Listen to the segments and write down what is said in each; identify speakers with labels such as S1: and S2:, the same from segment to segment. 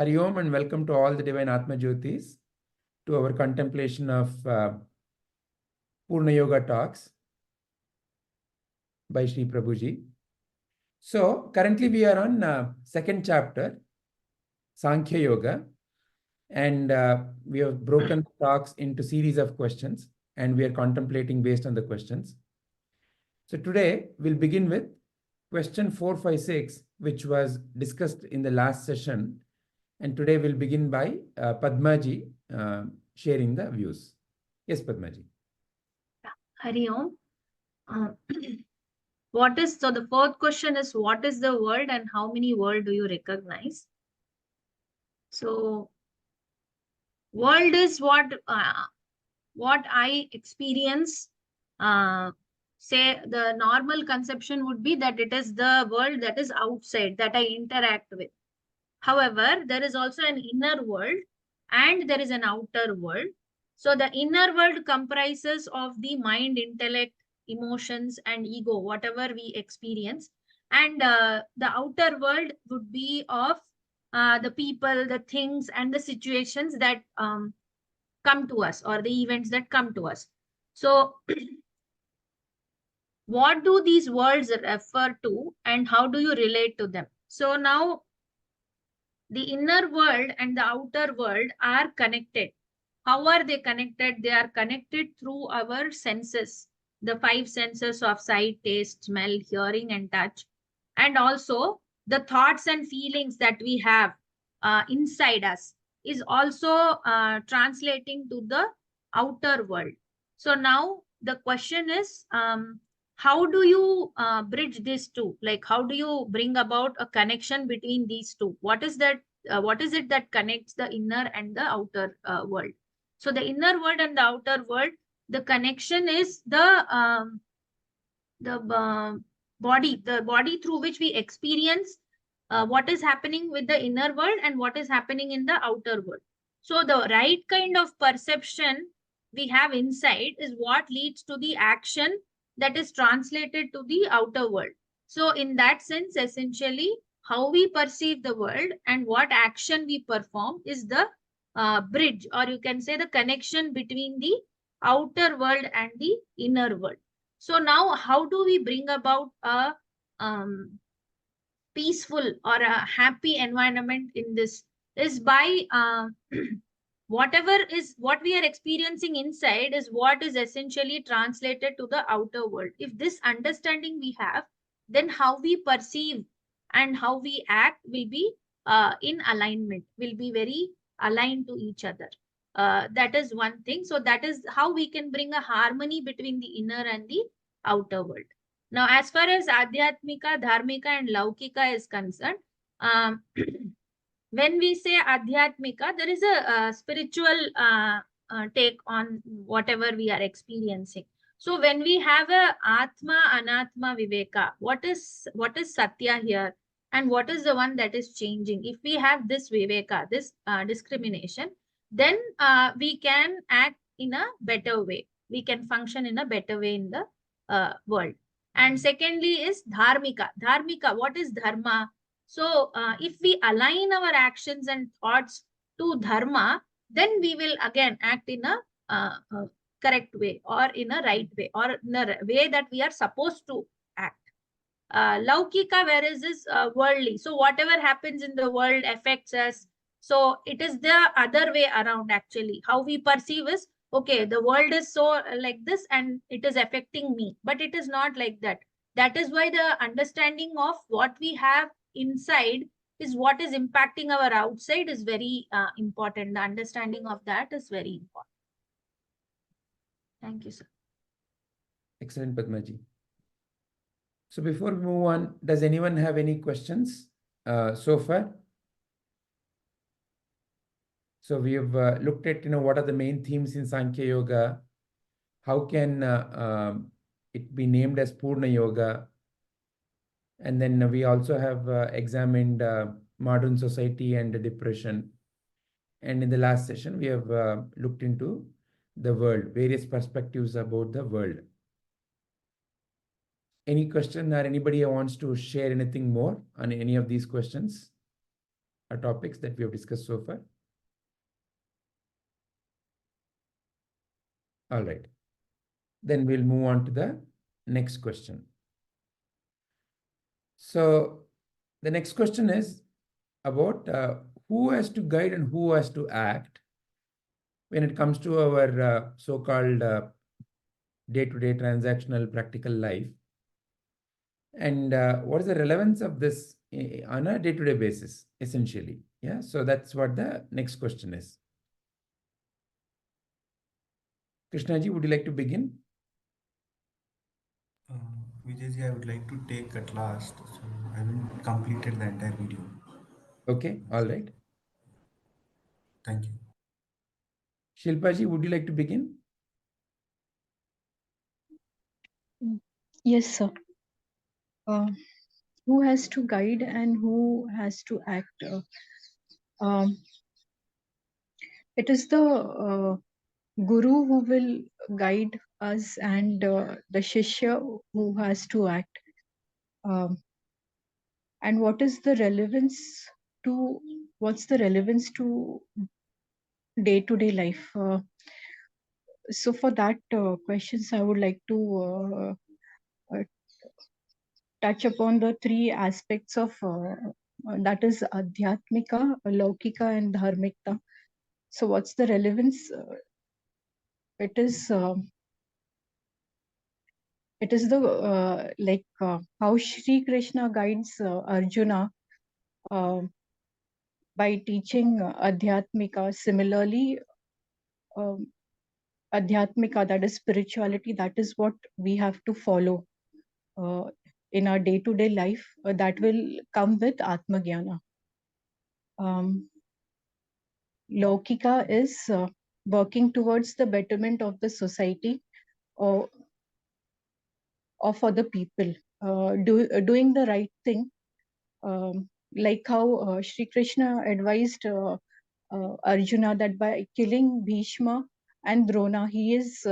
S1: Hari Om and welcome to all the divine Atmajyotis to our contemplation of Purna Yoga talks by sriprabhuji. So currently we are on second chapter, Sankhya Yoga, and we have broken the talks into series of questions and we are contemplating based on the questions. So today we'll begin with question 456, which was discussed in the last session. And today we'll begin by Padmaji sharing the views. Yes, Padmaji.
S2: Hari Om. So the fourth question is, what is the world and how many world do you recognize? So world is what I experience. Say the normal conception would be that it is the world that is outside that I interact with. However, there is also an inner world and there is an outer world. So the inner world comprises of the mind, intellect, emotions, and ego, whatever we experience. And the outer world would be of the people, the things, and the situations that come to us, or the events that come to us. So what do these worlds refer to and how do you relate to them? So now the inner world and the outer world are connected. How are they connected? They are connected through our senses, the five senses of sight, taste, smell, hearing, and touch. And also the thoughts and feelings that we have inside us is also translating to the outer world. So now the question is, how do you bridge these two? Like, how do you bring about a connection between these two? What is that? What is it that connects the inner and the outer world? So the inner world and the outer world, the connection is the body through which we experience what is happening with the inner world and what is happening in the outer world. So the right kind of perception we have inside is what leads to the action that is translated to the outer world. So in that sense, essentially, how we perceive the world and what action we perform is the bridge, or you can say the connection between the outer world and the inner world. So now how do we bring about a peaceful or a happy environment in this? Is by what we are experiencing inside is what is essentially translated to the outer world. If this understanding we have, then how we perceive and how we act will be in alignment, will be very aligned to each other. That is one thing. So that is how we can bring a harmony between the inner and the outer world. Now, as far as Adhyatmika, Dharmika, and Laukika is concerned, when we say Adhyatmika, there is a spiritual take on whatever we are experiencing. So when we have a Atma, Anatma, Viveka, what is Satya here? And what is the one that is changing? If we have this Viveka, this discrimination, then we can act in a better way. We can function in a better way in the world. And secondly is Dharmika. Dharmika, what is Dharma? So if we align our actions and thoughts to Dharma, then we will again act in a correct way, or in a right way, or in a way that we are supposed to act. Laukika, whereas is worldly. So whatever happens in the world affects us. So it is the other way around actually. How we perceive is, okay, the world is so like this and it is affecting me. But it is not like that. That is why the understanding of what we have inside is what is impacting our outside is very important. The understanding of that is very important. Thank you, sir.
S1: Excellent, Padmaji. So before we move on, does anyone have any questions so far? So we have looked at, what are the main themes in Sankhya Yoga? How can it be named as Purna Yoga? And then we also have examined modern society and depression. And in the last session, we have looked into the world, various perspectives about the world. Any question or anybody who wants to share anything more on any of these questions? topics that we have discussed so far? All right. Then we'll move on to the next question. So the next question is about who has to guide and who has to act when it comes to our so-called day-to-day transactional practical life. And what is the relevance of this on a day-to-day basis, essentially? Yeah, so that's what the next question is. Krishnaji, would you like to begin?
S3: Vijayji, I would like to take at last, so I haven't completed the entire video.
S1: Okay, all right.
S3: Thank you.
S1: Shilpaji, would you like to begin?
S4: Yes, sir. Who has to guide and who has to act? It is the Guru who will guide us and the shishya who has to act. And what's the relevance to day-to-day life? So for that questions, I would like to touch upon the three aspects of that is adhyatmika, laukika, and dharmikta. So what's the relevance? It is the like how Shri Krishna guides Arjuna by teaching adhyatmika. Similarly, adhyatmika, that is spirituality, that is what we have to follow in our day-to-day life. That will come with Atmagyana. Laukika is working towards the betterment of the society or for the people, doing the right thing, like how Shri Krishna advised Arjuna that by killing Bhishma and Drona, he is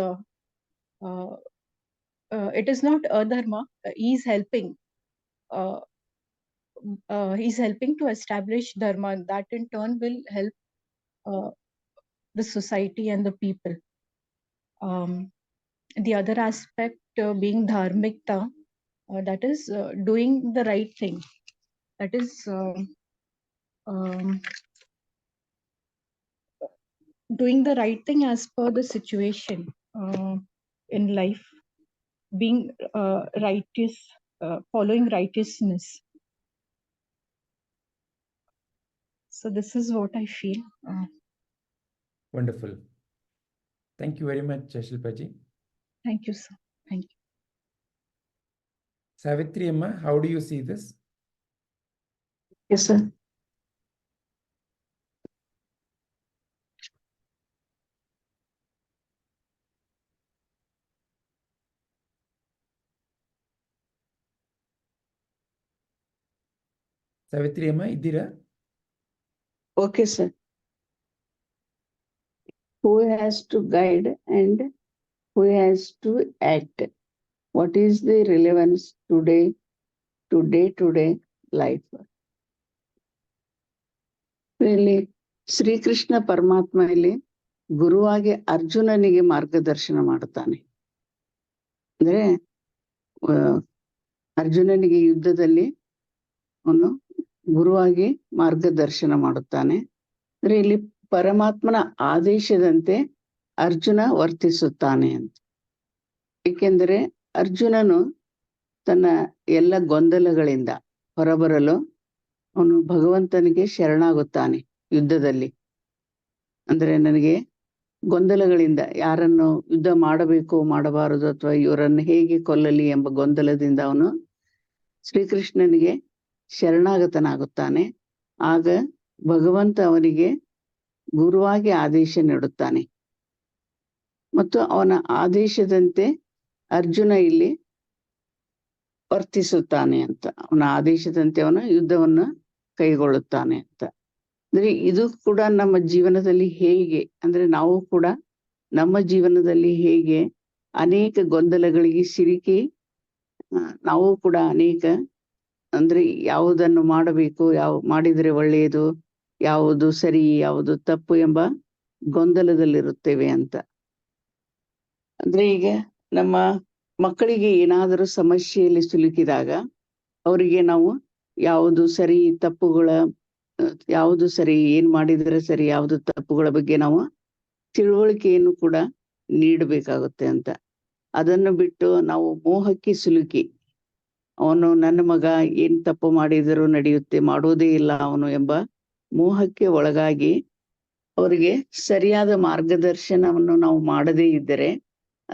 S4: it is not adharma. He is helping. He's helping to establish dharma, and that in turn will help the society and the people. The other aspect being dharmikta, that is doing the right thing. That is doing the right thing as per the situation in life, being righteous, following righteousness. So this is what I feel.
S1: Wonderful. Thank you very much, Shilpaji.
S4: Thank you, sir. Thank you.
S1: Savitri Amma, how do you see this?
S5: Yes, sir.
S1: Savitri Amma, Idira?
S5: Okay, sir. Who has to guide and who has to act? What is the relevance today to day-to-day life? ಇಲ್ಲಿ ಶ್ರೀಕೃಷ್ಣ ಪರಮಾತ್ಮ ಇಲ್ಲಿ ಗುರುವಾಗಿ ಅರ್ಜುನನಿಗೆ ಮಾರ್ಗದರ್ಶನ ಮಾಡುತ್ತಾನೆ. ಅಂದ್ರೆ ಅರ್ಜುನನಿಗೆ ಯುದ್ಧದಲ್ಲಿ ಅವನು ಗುರುವಾಗಿ ಮಾರ್ಗದರ್ಶನ ಮಾಡುತ್ತಾನೆ. ಅಂದ್ರೆ ಇಲ್ಲಿ ಪರಮಾತ್ಮನ ಆದೇಶದಂತೆ ಅರ್ಜುನ ವರ್ತಿಸುತ್ತಾನೆ ಅಂತ. ಏಕೆಂದರೆ ಅರ್ಜುನನು ತನ್ನ ಎಲ್ಲ ಗೊಂದಲಗಳಿಂದ ಹೊರಬರಲು ಅವನು ಭಗವಂತನಿಗೆ ಶರಣಾಗುತ್ತಾನೆ ಯುದ್ಧದಲ್ಲಿ. ಅಂದ್ರೆ ನನಗೆ ಗೊಂದಲಗಳಿಂದ ಯಾರನ್ನು ಯುದ್ಧ ಮಾಡಬೇಕು ಮಾಡಬಾರದು ಅಥವಾ ಇವರನ್ನು ಹೇಗೆ ಕೊಲ್ಲಲಿ ಎಂಬ ಗೊಂದಲದಿಂದ ಅವನು ಶ್ರೀಕೃಷ್ಣನಿಗೆ ಶರಣಾಗತನಾಗುತ್ತಾನೆ. ಆಗ ಭಗವಂತ ಅವನಿಗೆ ಗುರುವಾಗಿ ಆದೇಶ ನೀಡುತ್ತಾನೆ ಮತ್ತು ಅವನ ಆದೇಶದಂತೆ ಅರ್ಜುನ ಇಲ್ಲಿ ವರ್ತಿಸುತ್ತಾನೆ ಅಂತ. ಅವನ ಆದೇಶದಂತೆ ಅವನು ಯುದ್ಧವನ್ನು ಕೈಗೊಳ್ಳುತ್ತಾನೆ ಅಂತ. ಅಂದ್ರೆ ಇದು ಕೂಡ ನಮ್ಮ ಜೀವನದಲ್ಲಿ ಹೇಗೆ ಅಂದ್ರೆ ನಾವು ಕೂಡ ನಮ್ಮ ಜೀವನದಲ್ಲಿ ಹೇಗೆ ಅನೇಕ ಗೊಂದಲಗಳಿಗೆ ಸಿಲುಕಿ ನಾವು ಕೂಡ ಅನೇಕ ಅಂದ್ರೆ ಯಾವುದನ್ನು ಮಾಡಬೇಕು, ಮಾಡಿದ್ರೆ ಒಳ್ಳೆಯದು, ಯಾವುದು ಸರಿ ಯಾವುದು ತಪ್ಪು ಎಂಬ ಗೊಂದಲದಲ್ಲಿರುತ್ತೇವೆ ಅಂತ. ಅಂದ್ರೆ ಈಗ ನಮ್ಮ ಮಕ್ಕಳಿಗೆ ಏನಾದರೂ ಸಮಸ್ಯೆಯಲ್ಲಿ ಸಿಲುಕಿದಾಗ ಅವರಿಗೆ ನಾವು ಯಾವುದು ಸರಿ ತಪ್ಪುಗಳ ಯಾವುದು ಸರಿ, ಏನ್ ಮಾಡಿದ್ರೆ ಸರಿ, ಯಾವುದು ತಪ್ಪುಗಳ ಬಗ್ಗೆ ನಾವು ತಿಳುವಳಿಕೆಯನ್ನು ಕೂಡ ನೀಡಬೇಕಾಗುತ್ತೆ ಅಂತ. ಅದನ್ನು ಬಿಟ್ಟು ನಾವು ಮೋಹಕ್ಕೆ ಸಿಲುಕಿ ಅವನು ನನ್ನ ಮಗ ಏನ್ ತಪ್ಪು ಮಾಡಿದರೂ ನಡೆಯುತ್ತೆ, ಮಾಡೋದೇ ಇಲ್ಲ ಅವನು ಎಂಬ ಮೋಹಕ್ಕೆ ಒಳಗಾಗಿ ಅವರಿಗೆ ಸರಿಯಾದ ಮಾರ್ಗದರ್ಶನವನ್ನು ನಾವು ಮಾಡದೇ ಇದ್ದರೆ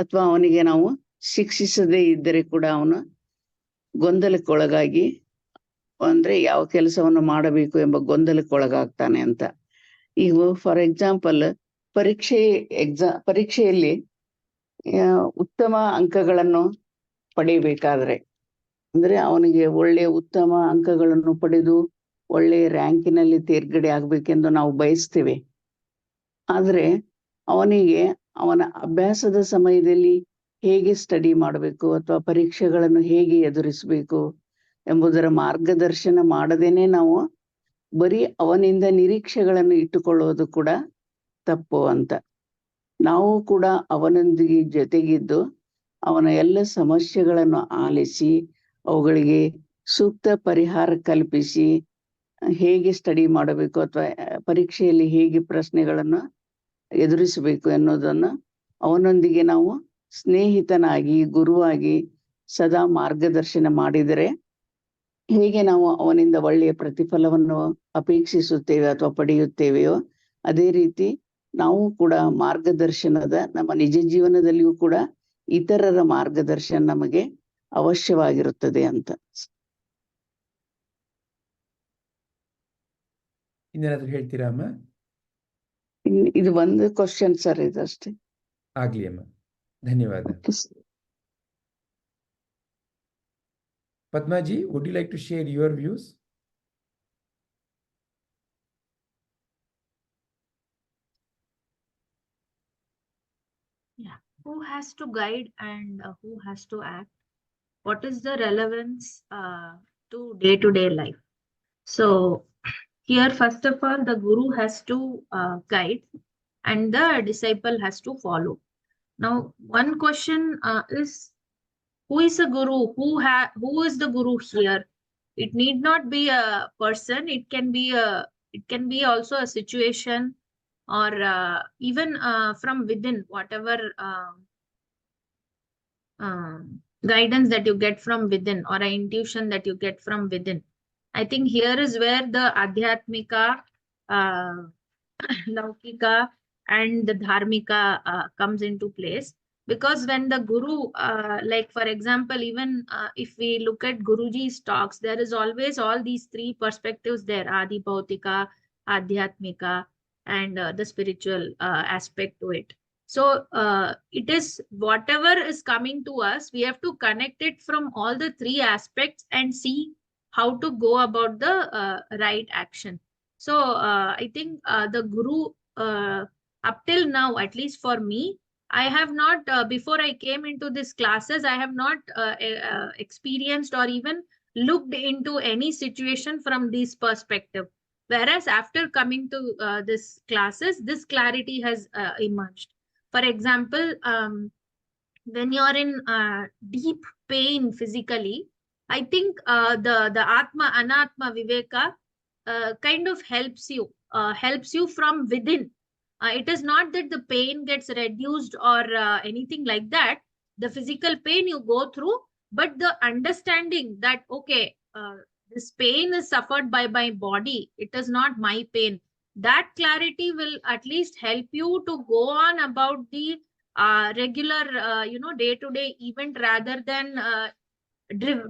S5: ಅಥವಾ ಅವನಿಗೆ ನಾವು ಶಿಕ್ಷಿಸದೇ ಇದ್ದರೆ ಕೂಡ ಅವನು ಗೊಂದಲಕ್ಕೊಳಗಾಗಿ ಅಂದ್ರೆ ಯಾವ ಕೆಲಸವನ್ನು ಮಾಡಬೇಕು ಎಂಬ ಗೊಂದಲಕ್ಕೊಳಗಾಗ್ತಾನೆ ಅಂತ. ಈಗ ಫಾರ್ ಎಕ್ಸಾಂಪಲ್ ಪರೀಕ್ಷೆಯಲ್ಲಿ ಉತ್ತಮ ಅಂಕಗಳನ್ನು ಪಡೆಯಬೇಕಾದ್ರೆ ಅಂದ್ರೆ ಅವನಿಗೆ ಒಳ್ಳೆಯ ಉತ್ತಮ ಅಂಕಗಳನ್ನು ಪಡೆದು ಒಳ್ಳೆಯ ರ್ಯಾಂಕಿನಲ್ಲಿ ತೇರ್ಗಡೆ ಆಗ್ಬೇಕೆಂದು ನಾವು ಬಯಸ್ತೇವೆ. ಆದ್ರೆ ಅವನಿಗೆ ಅವನ ಅಭ್ಯಾಸದ ಸಮಯದಲ್ಲಿ ಹೇಗೆ ಸ್ಟಡಿ ಮಾಡಬೇಕು ಅಥವಾ ಪರೀಕ್ಷೆಗಳನ್ನು ಹೇಗೆ ಎದುರಿಸಬೇಕು ಎಂಬುದರ ಮಾರ್ಗದರ್ಶನ ಮಾಡದೇನೆ ನಾವು ಬರೀ ಅವನಿಂದ ನಿರೀಕ್ಷೆಗಳನ್ನು ಇಟ್ಟುಕೊಳ್ಳುವುದು ಕೂಡ ತಪ್ಪು ಅಂತ. ನಾವು ಕೂಡ ಅವನೊಂದಿಗೆ ಜೊತೆಗಿದ್ದು ಅವನ ಎಲ್ಲ ಸಮಸ್ಯೆಗಳನ್ನು ಆಲಿಸಿ ಅವುಗಳಿಗೆ ಸೂಕ್ತ ಪರಿಹಾರ ಕಲ್ಪಿಸಿ ಹೇಗೆ ಸ್ಟಡಿ ಮಾಡಬೇಕು ಅಥವಾ ಪರೀಕ್ಷೆಯಲ್ಲಿ ಹೇಗೆ ಪ್ರಶ್ನೆಗಳನ್ನು ಎದುರಿಸಬೇಕು ಎನ್ನುವುದನ್ನು ಅವನೊಂದಿಗೆ ನಾವು ಸ್ನೇಹಿತನಾಗಿ ಗುರುವಾಗಿ ಸದಾ ಮಾರ್ಗದರ್ಶನ ಮಾಡಿದರೆ ಹೇಗೆ ನಾವು ಅವನಿಂದ ಒಳ್ಳೆಯ ಪ್ರತಿಫಲವನ್ನು ಅಪೇಕ್ಷಿಸುತ್ತೇವೆ ಅಥವಾ ಪಡೆಯುತ್ತೇವೆಯೋ ಅದೇ ರೀತಿ ನಾವು ಕೂಡ ಮಾರ್ಗದರ್ಶನದ ನಮ್ಮ ನಿಜ ಜೀವನದಲ್ಲಿಯೂ ಕೂಡ ಇತರರ ಮಾರ್ಗದರ್ಶನ ನಮಗೆ ಅವಶ್ಯವಾಗಿರುತ್ತದೆ ಅಂತ.
S1: ಇನ್ನೇನಾದ್ರೂ ಹೇಳ್ತೀರಾ ಅಮ್ಮ?
S5: ಇದು ಒಂದು ಕ್ವಶನ್ ಸರ್, ಇದಷ್ಟೇ.
S1: ಆಗ್ಲಿ ಅಮ್ಮ, ಧನ್ಯವಾದ. Padmaji, would you like to share your views?
S2: Yeah. Who has to guide and who has to act? What is the relevance to day-to-day life? So here, first of all, the guru has to guide and the disciple has to follow. Now, one question is, who is a guru? Who is the guru here? It need not be a person. It can be also a situation, or even from within, whatever guidance that you get from within, or an intuition that you get from within. I think here is where the adhyatmika, laukika, and the dharmika comes into place. Because when the guru, like for example, even if we look at Guruji's talks, there is always all these three perspectives there: Adi Bhautika, Adhyatmika, and the spiritual aspect to it. So it is whatever is coming to us, we have to connect it from all the three aspects and see how to go about the right action. So I think the guru, up till now, at least for me, I have not, before I came into these classes, I have not experienced or even looked into any situation from this perspective. Whereas after coming to this classes, this clarity has emerged. For example, when you're in deep pain physically, I think the Atma Anatma Viveka kind of helps you from within. It is not that the pain gets reduced or anything like that, the physical pain you go through, but the understanding that, okay, this pain is suffered by my body, it is not my pain. That clarity will at least help you to go on about the regular, day-to-day event, rather than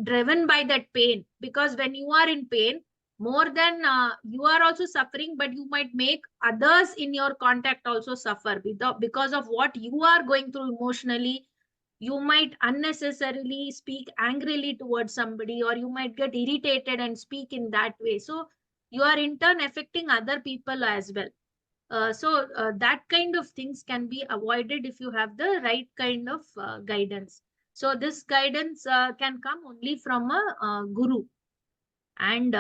S2: driven by that pain. Because when you are in pain, more than you are also suffering, but you might make others in your contact also suffer because of what you are going through emotionally. You might unnecessarily speak angrily towards somebody, or you might get irritated and speak in that way. So you are in turn affecting other people as well. So that kind of things can be avoided if you have the right kind of guidance. So this guidance can come only from a guru. And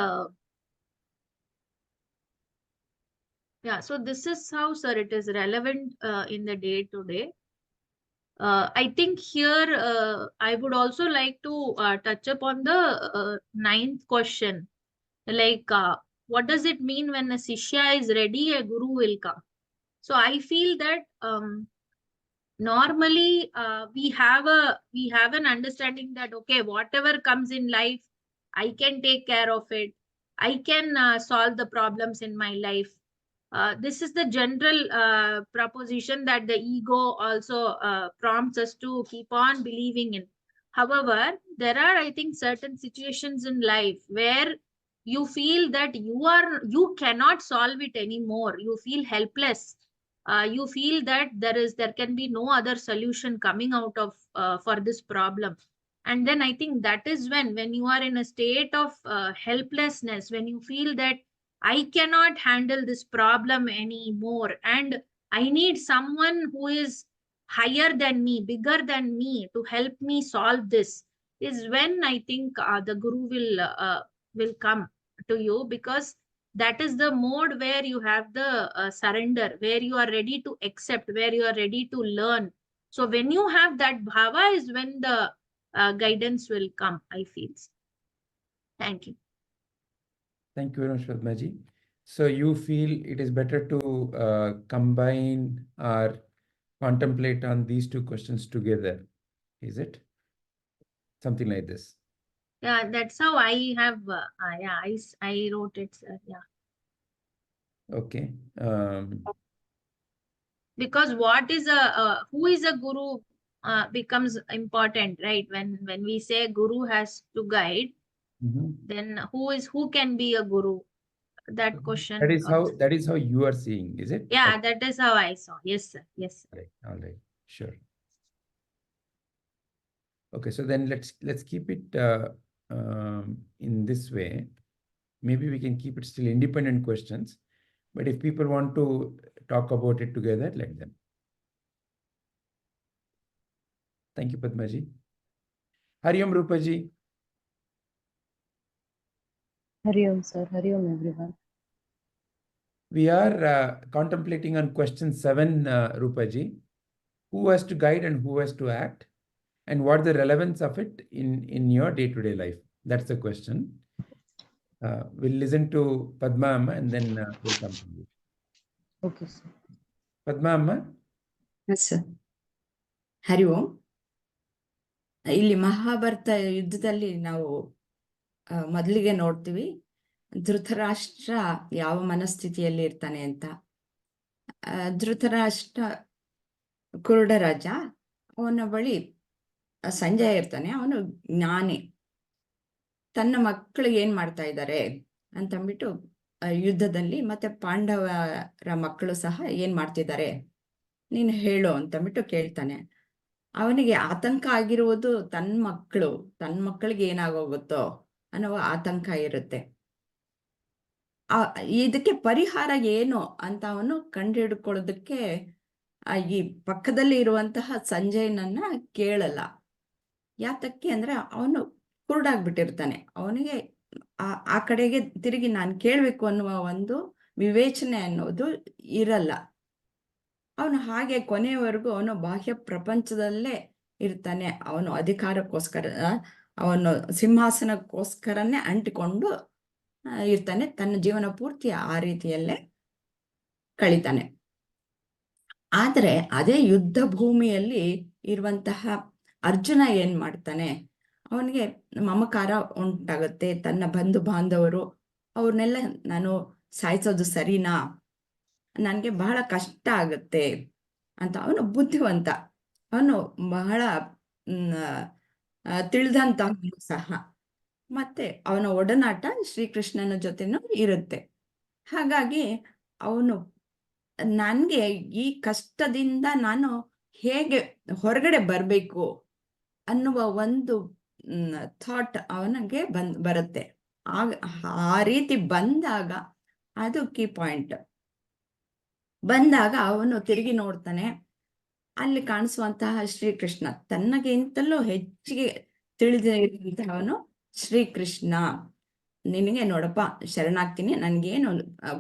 S2: Yeah, so this is how, sir, it is relevant in the day to day. I think here I would also like to touch upon the ninth question. Like, what does it mean when a shishya is ready, a guru will come? So I feel that normally we have an understanding that, okay, whatever comes in life, I can take care of it. I can solve the problems in my life. This is the general proposition that the ego also prompts us to keep on believing in. However, there are, I think, certain situations in life where you feel that you cannot solve it anymore. You feel helpless. You feel that there can be no other solution coming out of for this problem. And then I think that is when you are in a state of helplessness, when you feel that I cannot handle this problem anymore, and I need someone who is higher than me, bigger than me, to help me solve this, is when I think the guru will come to you, because that is the mode where you have the surrender, where you are ready to accept, where you are ready to learn. So when you have that bhava is when the guidance will come, I feel. Thank you.
S1: Thank you very much, Padmaji. So you feel it is better to combine or contemplate on these two questions together, is it? Something like this.
S2: Yeah, that's how I have, yeah, I wrote it, sir. Yeah.
S1: Okay.
S2: Because who is a guru becomes important, right? When we say guru has to guide, then who can be a guru? That question comes.
S1: That is how you are seeing, is it?
S2: Yeah, that is how I saw. Yes, sir. Yes, sir.
S1: All right, sure. Okay, so then let's keep it in this way. Maybe we can keep it still independent questions, but if people want to talk about it together, let them. Thank you, Padmaji. Hari Om, Rupaji.
S6: Hari Om, sir. Hari Om, everyone.
S1: We are contemplating on question 7, Rupaji. Who has to guide and who has to act? And what the relevance of it in your day-to-day life? That's the question. We'll listen to Padma Amma and then we'll come to you.
S6: Okay, sir.
S1: Padma Amma?
S7: Yes, sir. ಹರಿ ಓಂ. ಇಲ್ಲಿ ಮಹಾಭಾರತ ಯುದ್ಧದಲ್ಲಿ ನಾವು ಮೊದಲಿಗೆ ನೋಡ್ತೀವಿ ಧೃತರಾಷ್ಟ್ರ ಯಾವ ಮನಸ್ಥಿತಿಯಲ್ಲಿ ಇರ್ತಾನೆ ಅಂತ. ಧೃತರಾಷ್ಟ್ರ ಕುರುಡ ರಾಜ, ಅವನ ಬಳಿ ಸಂಜಯ ಇರ್ತಾನೆ. ಅವನು ಜ್ಞಾನಿ. ತನ್ನ ಮಕ್ಕಳಿಗೆ ಏನ್ ಮಾಡ್ತಾ ಇದ್ದಾರೆ ಅಂತಂದ್ಬಿಟ್ಟು ಯುದ್ಧದಲ್ಲಿ, ಮತ್ತೆ ಪಾಂಡವರ ಮಕ್ಕಳು ಸಹ ಏನ್ ಮಾಡ್ತಿದ್ದಾರೆ ನೀನು ಹೇಳು ಅಂತಂದ್ಬಿಟ್ಟು ಕೇಳ್ತಾನೆ. ಅವನಿಗೆ ಆತಂಕ ಆಗಿರುವುದು ತನ್ನ ಮಕ್ಕಳಿಗೆ ಏನಾಗೋಗುತ್ತೋ ಅನ್ನೋ ಆತಂಕ ಇರುತ್ತೆ. ಇದಕ್ಕೆ ಪರಿಹಾರ ಏನು ಅಂತ ಅವನು ಕಂಡುಹಿಡ್ಕೊಳ್ಳೋದಕ್ಕೆ ಈ ಪಕ್ಕದಲ್ಲಿ ಇರುವಂತಹ ಸಂಜಯನನ್ನ ಕೇಳಲ್ಲ. ಯಾತಕ್ಕೆ ಅಂದ್ರೆ ಅವನು ಕುರುಡಾಗ್ಬಿಟ್ಟಿರ್ತಾನೆ. ಅವನಿಗೆ ಆ ಕಡೆಗೆ ತಿರುಗಿ ನಾನು ಕೇಳ್ಬೇಕು ಅನ್ನುವ ಒಂದು ವಿವೇಚನೆ ಅನ್ನೋದು ಇರಲ್ಲ. ಅವನು ಹಾಗೆ ಕೊನೆಯವರೆಗೂ ಅವನು ಬಾಹ್ಯ ಪ್ರಪಂಚದಲ್ಲೇ ಇರ್ತಾನೆ. ಅವನು ಅಧಿಕಾರಕ್ಕೋಸ್ಕರ, ಅವನು ಸಿಂಹಾಸನಕ್ಕೋಸ್ಕರನೇ ಅಂಟಿಕೊಂಡು ಇರ್ತಾನೆ. ತನ್ನ ಜೀವನ ಪೂರ್ತಿ ಆ ರೀತಿಯಲ್ಲೇ ಕಳೀತಾನೆ. ಆದರೆ ಅದೇ ಯುದ್ಧ ಭೂಮಿಯಲ್ಲಿ ಇರುವಂತಹ ಅರ್ಜುನ ಏನ್ ಮಾಡ್ತಾನೆ, ಅವನಿಗೆ ಮಮಕಾರ ಉಂಟಾಗುತ್ತೆ. ತನ್ನ ಬಂಧು ಬಾಂಧವರು ಅವ್ರನ್ನೆಲ್ಲ ನಾನು ಸಾಯಿಸೋದು ಸರಿನಾ, ನನಗೆ ಬಹಳ ಕಷ್ಟ ಆಗುತ್ತೆ ಅಂತ. ಅವನು ಬುದ್ಧಿವಂತ, ಅವನು ಬಹಳ ತಿಳಿದಂತ ಸಹ. ಮತ್ತೆ ಅವನ ಒಡನಾಟ ಶ್ರೀಕೃಷ್ಣನ ಜೊತೆನೂ ಇರುತ್ತೆ. ಹಾಗಾಗಿ ಅವನು ನನ್ಗೆ ಈ ಕಷ್ಟದಿಂದ ನಾನು ಹೇಗೆ ಹೊರಗಡೆ ಬರಬೇಕು ಅನ್ನುವ ಒಂದು ಥಾಟ್ ಅವನಿಗೆ ಬರುತ್ತೆ. ಆ ರೀತಿ ಬಂದಾಗ ಅದು ಕೀ ಪಾಯಿಂಟ್. ಬಂದಾಗ ಅವನು ತಿರುಗಿ ನೋಡ್ತಾನೆ. ಅಲ್ಲಿ ಕಾಣಿಸುವಂತಹ ಶ್ರೀಕೃಷ್ಣ, ತನ್ನಗಿಂತಲೂ ಹೆಚ್ಚಿಗೆ ತಿಳಿದಿರುವಂತಹವನು ಶ್ರೀಕೃಷ್ಣ. ನಿನಗೆ ನೋಡಪ್ಪ ಶರಣಾಗ್ತೀನಿ, ನನ್ಗೇನು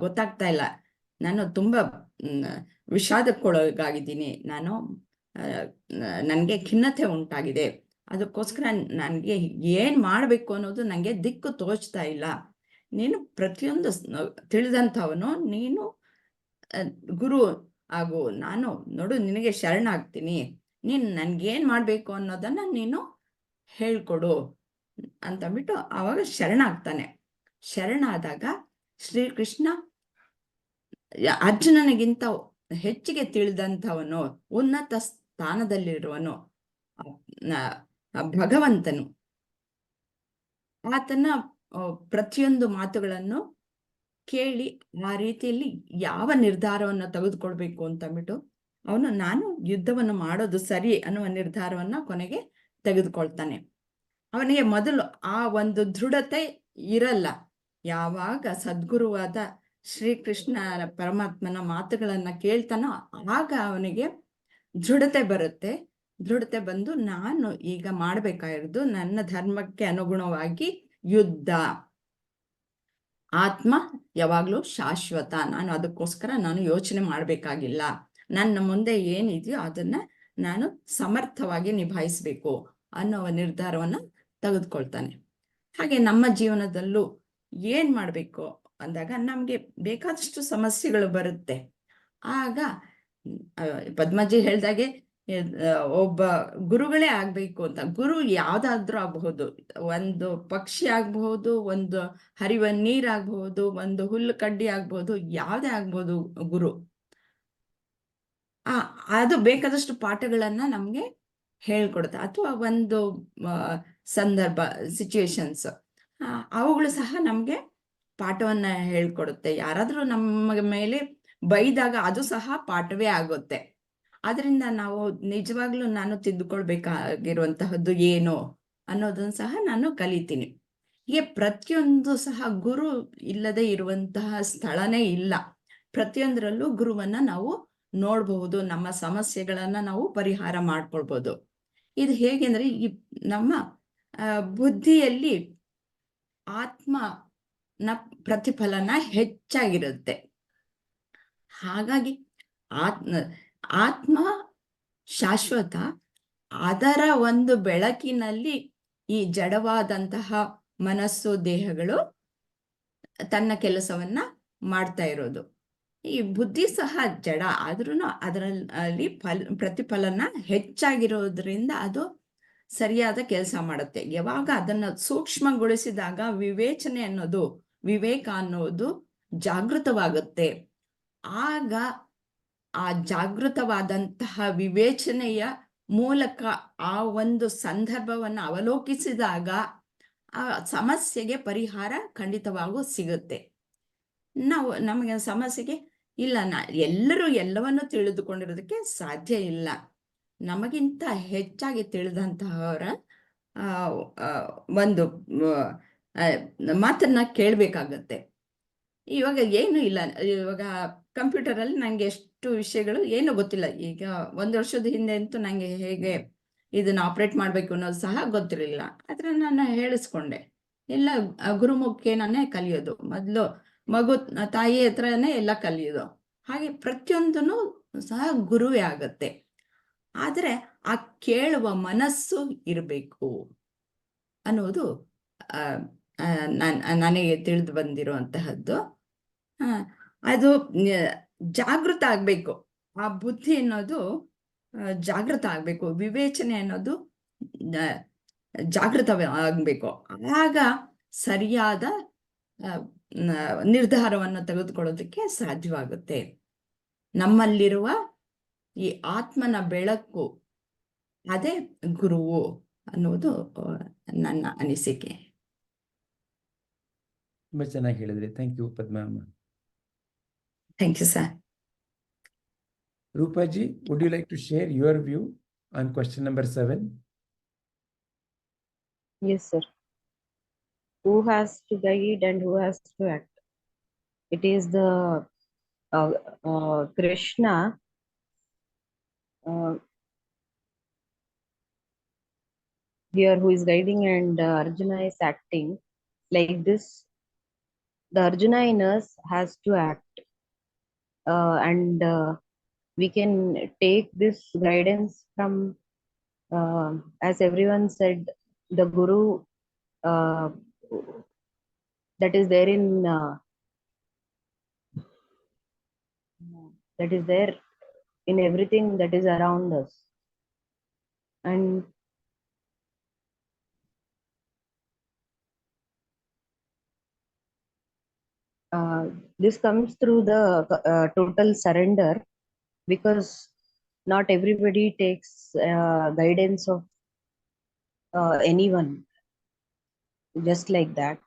S7: ಗೊತ್ತಾಗ್ತಾ ಇಲ್ಲ, ನಾನು ತುಂಬ ವಿಷಾದಕ್ಕೊಳಗಾಗಿದ್ದೀನಿ. ನನಗೆ ಖಿನ್ನತೆ ಉಂಟಾಗಿದೆ. ಅದಕ್ಕೋಸ್ಕರ ನನಗೆ ಏನು ಮಾಡಬೇಕು ಅನ್ನೋದು ನನಗೆ ದಿಕ್ಕು ತೋಚ್ತಾ ಇಲ್ಲ. ನೀನು ಪ್ರತಿಯೊಂದು ತಿಳಿದಂಥವನು, ನೀನು ಗುರು ಆಗು, ನಾನು ನೋಡು ನಿನಗೆ ಶರಣಾಗ್ತೀನಿ, ನೀನು ನನಗೇನು ಮಾಡಬೇಕು ಅನ್ನೋದನ್ನು ನೀನು ಹೇಳ್ಕೊಡು ಅಂತಂದ್ಬಿಟ್ಟು ಆವಾಗ ಶರಣಾಗ್ತಾನೆ. ಶರಣಾದಾಗ ಶ್ರೀಕೃಷ್ಣ ಅರ್ಜುನನಿಗಿಂತ ಹೆಚ್ಚಿಗೆ ತಿಳಿದಂಥವನು, ಉನ್ನತ ಸ್ಥಾನದಲ್ಲಿರುವನು, ಭಗವಂತನು. ಆತನ ಪ್ರತಿಯೊಂದು ಮಾತುಗಳನ್ನು ಕೇಳಿ ಆ ರೀತಿಯಲ್ಲಿ ಯಾವ ನಿರ್ಧಾರವನ್ನು ತೆಗೆದುಕೊಳ್ಬೇಕು ಅಂತಂದ್ಬಿಟ್ಟು ನಾನು ಯುದ್ಧವನ್ನು ಮಾಡೋದು ಸರಿ ಅನ್ನುವ ನಿರ್ಧಾರವನ್ನು ಕೊನೆಗೆ ತೆಗೆದುಕೊಳ್ತಾನೆ. ಅವನಿಗೆ ಮೊದಲು ಆ ಒಂದು ದೃಢತೆ ಇರಲ್ಲ. ಯಾವಾಗ ಸದ್ಗುರುವಾದ ಶ್ರೀಕೃಷ್ಣ ಪರಮಾತ್ಮನ ಮಾತುಗಳನ್ನು ಕೇಳ್ತಾನೋ ಆಗ ಅವನಿಗೆ ದೃಢತೆ ಬರುತ್ತೆ. ದೃಢತೆ ಬಂದು ನಾನು ಈಗ ಮಾಡಬೇಕಾಗಿರೋದು ನನ್ನ ಧರ್ಮಕ್ಕೆ ಅನುಗುಣವಾಗಿ ಯುದ್ಧ. ಆತ್ಮ ಯಾವಾಗಲೂ ಶಾಶ್ವತ, ನಾನು ಅದಕ್ಕೋಸ್ಕರ ನಾನು ಯೋಚನೆ ಮಾಡಬೇಕಾಗಿಲ್ಲ. ನನ್ನ ಮುಂದೆ ಏನಿದೆಯೋ ಅದನ್ನು ನಾನು ಸಮರ್ಥವಾಗಿ ನಿಭಾಯಿಸಬೇಕು ಅನ್ನೋ ನಿರ್ಧಾರವನ್ನು ತೆಗೆದುಕೊಳ್ತಾನೆ. ಹಾಗೆ ನಮ್ಮ ಜೀವನದಲ್ಲೂ ಏನು ಮಾಡಬೇಕು ಅಂದಾಗ ನಮಗೆ ಬೇಕಾದಷ್ಟು ಸಮಸ್ಯೆಗಳು ಬರುತ್ತೆ. ಆಗ ಪದ್ಮಜಿ ಹೇಳ್ದಾಗೆ ಒಬ್ಬ ಗುರುಗಳೇ ಆಗಬೇಕು ಅಂತ. ಗುರು ಯಾವುದಾದ್ರೂ ಆಗಬಹುದು, ಒಂದು ಪಕ್ಷಿ ಆಗಬಹುದು, ಒಂದು ಹರಿಯುವ ನೀರಾಗಬಹುದು, ಒಂದು ಹುಲ್ಲು ಕಡ್ಡಿ ಆಗ್ಬಹುದು, ಯಾವುದೇ ಆಗ್ಬೋದು ಗುರು. ಅದು ಬೇಕಾದಷ್ಟು ಪಾಠಗಳನ್ನು ನಮಗೆ ಹೇಳ್ಕೊಡುತ್ತೆ. ಅಥವಾ ಒಂದು ಸಂದರ್ಭ, ಸಿಚುವೇಶನ್ಸ್, ಅವುಗಳು ಸಹ ನಮಗೆ ಪಾಠವನ್ನು ಹೇಳ್ಕೊಡುತ್ತೆ. ಯಾರಾದರೂ ನಮ್ಮ ಮೇಲೆ ಬೈದಾಗ ಅದು ಸಹ ಪಾಠವೇ ಆಗುತ್ತೆ. ಅದರಿಂದ ನಾವು ನಿಜವಾಗ್ಲೂ ನಾನು ತಿದ್ದುಕೊಳ್ಬೇಕಾಗಿರುವಂತಹದ್ದು ಏನು ಅನ್ನೋದನ್ನು ಸಹ ನಾನು ಕಲಿತೀನಿ. ಹೀಗೆ ಪ್ರತಿಯೊಂದು ಸಹ ಗುರು ಇಲ್ಲದೆ ಇರುವಂತಹ ಸ್ಥಳನೇ ಇಲ್ಲ. ಪ್ರತಿಯೊಂದರಲ್ಲೂ ಗುರುವನ್ನ ನಾವು ನೋಡಬಹುದು, ನಮ್ಮ ಸಮಸ್ಯೆಗಳನ್ನ ನಾವು ಪರಿಹಾರ ಮಾಡ್ಕೊಳ್ಬಹುದು. ಇದು ಹೇಗೆಂದ್ರೆ ಈ ನಮ್ಮ ಬುದ್ಧಿಯಲ್ಲಿ ಆತ್ಮನ ಪ್ರತಿಫಲನ ಹೆಚ್ಚಾಗಿರುತ್ತೆ. ಹಾಗಾಗಿ ಆತ್ಮ ಶಾಶ್ವತ. ಅದರ ಒಂದು ಬೆಳಕಿನಲ್ಲಿ ಈ ಜಡವಾದಂತಹ ಮನಸ್ಸು, ದೇಹಗಳು ತನ್ನ ಕೆಲಸವನ್ನ ಮಾಡ್ತಾ ಇರೋದು. ಈ ಬುದ್ಧಿ ಸಹ ಜಡ, ಆದ್ರೂ ಅದರಲ್ಲಿ ಪ್ರತಿಫಲನ ಹೆಚ್ಚಾಗಿರೋದ್ರಿಂದ ಅದು ಸರಿಯಾದ ಕೆಲಸ ಮಾಡುತ್ತೆ. ಯಾವಾಗ ಅದನ್ನು ಸೂಕ್ಷ್ಮಗೊಳಿಸಿದಾಗ ವಿವೇಚನೆ ಅನ್ನೋದು, ವಿವೇಕ ಅನ್ನೋದು ಜಾಗೃತವಾಗುತ್ತೆ. ಆಗ ಆ ಜಾಗೃತವಾದಂತಹ ವಿವೇಚನೆಯ ಮೂಲಕ ಆ ಒಂದು ಸಂದರ್ಭವನ್ನು ಅವಲೋಕಿಸಿದಾಗ ಆ ಸಮಸ್ಯೆಗೆ ಪರಿಹಾರ ಖಂಡಿತವಾಗೂ ಸಿಗುತ್ತೆ. ನಮಗೆ ಸಮಸ್ಯೆಗೆ ಇಲ್ಲ, ಎಲ್ಲರೂ ಎಲ್ಲವನ್ನೂ ತಿಳಿದುಕೊಂಡಿರೋದಕ್ಕೆ ಸಾಧ್ಯ ಇಲ್ಲ. ನಮಗಿಂತ ಹೆಚ್ಚಾಗಿ ತಿಳಿದಂತಹವರ ಒಂದು ಮಾತನ್ನ ಕೇಳಬೇಕಾಗತ್ತೆ. ಇವಾಗ ಏನು ಇಲ್ಲ, ಇವಾಗ ಕಂಪ್ಯೂಟರಲ್ಲಿ ನನಗೆ ಎಷ್ಟು ವಿಷಯಗಳು ಏನೂ ಗೊತ್ತಿಲ್ಲ. ಈಗ 1 ವರ್ಷದ ಹಿಂದೆ ಅಂತೂ ನನಗೆ ಹೇಗೆ ಇದನ್ನು ಆಪ್ರೇಟ್ ಮಾಡಬೇಕು ಅನ್ನೋದು ಸಹ ಗೊತ್ತಿರಲಿಲ್ಲ. ಆದರೆ ನಾನು ಹೇಳಿಸ್ಕೊಂಡೆ. ಎಲ್ಲ ಗುರುಮುಖೇನೇ ಕಲಿಯೋದು. ಮೊದಲು ಮಗು ತಾಯಿ ಹತ್ರನೇ ಎಲ್ಲ ಕಲಿಯೋದು. ಹಾಗೆ ಪ್ರತಿಯೊಂದೂ ಸಹ ಗುರುವೇ ಆಗತ್ತೆ. ಆದರೆ ಆ ಕೇಳುವ ಮನಸ್ಸು ಇರಬೇಕು ಅನ್ನೋದು ನನಗೆ ತಿಳಿದು ಬಂದಿರುವಂತಹದ್ದು. ಅದು ಜಾಗೃತ ಆಗಬೇಕು. ಆ ಬುದ್ಧಿ ಅನ್ನೋದು ಜಾಗೃತ ಆಗಬೇಕು. ವಿವೇಚನೆ ಅನ್ನೋದು ಜಾಗೃತವಾಗಬೇಕು. ಆಗ ಸರಿಯಾದ ನಿರ್ಧಾರವನ್ನು ತೆಗೆದುಕೊಳ್ಳೋದಕ್ಕೆ ಸಾಧ್ಯವಾಗುತ್ತೆ. ನಮ್ಮಲ್ಲಿರುವ ಈ ಆತ್ಮನ ಬೆಳಕು, ಅದೇ ಗುರುವು ಅನ್ನೋದು ನನ್ನ ಅನಿಸಿಕೆ.
S1: ತುಂಬಾ ಚೆನ್ನಾಗಿ ಹೇಳಿದ್ರಿ. ಥ್ಯಾಂಕ್ ಯು ಪದ್ಮಾ ಅಮ್ಮ.
S7: Thank you sir.
S1: Rupaji, would you like to share your view on question number 7?
S6: Yes, sir. Who has to guide and who has to act? It is the Krishna here who is guiding, and Arjuna is acting. Like this, the Arjuna in us has to act. and we can take this guidance from, as everyone said, the Guru uh, that is there that is there in everything that is around us. And this comes through the total surrender, because not everybody takes guidance of anyone just like that.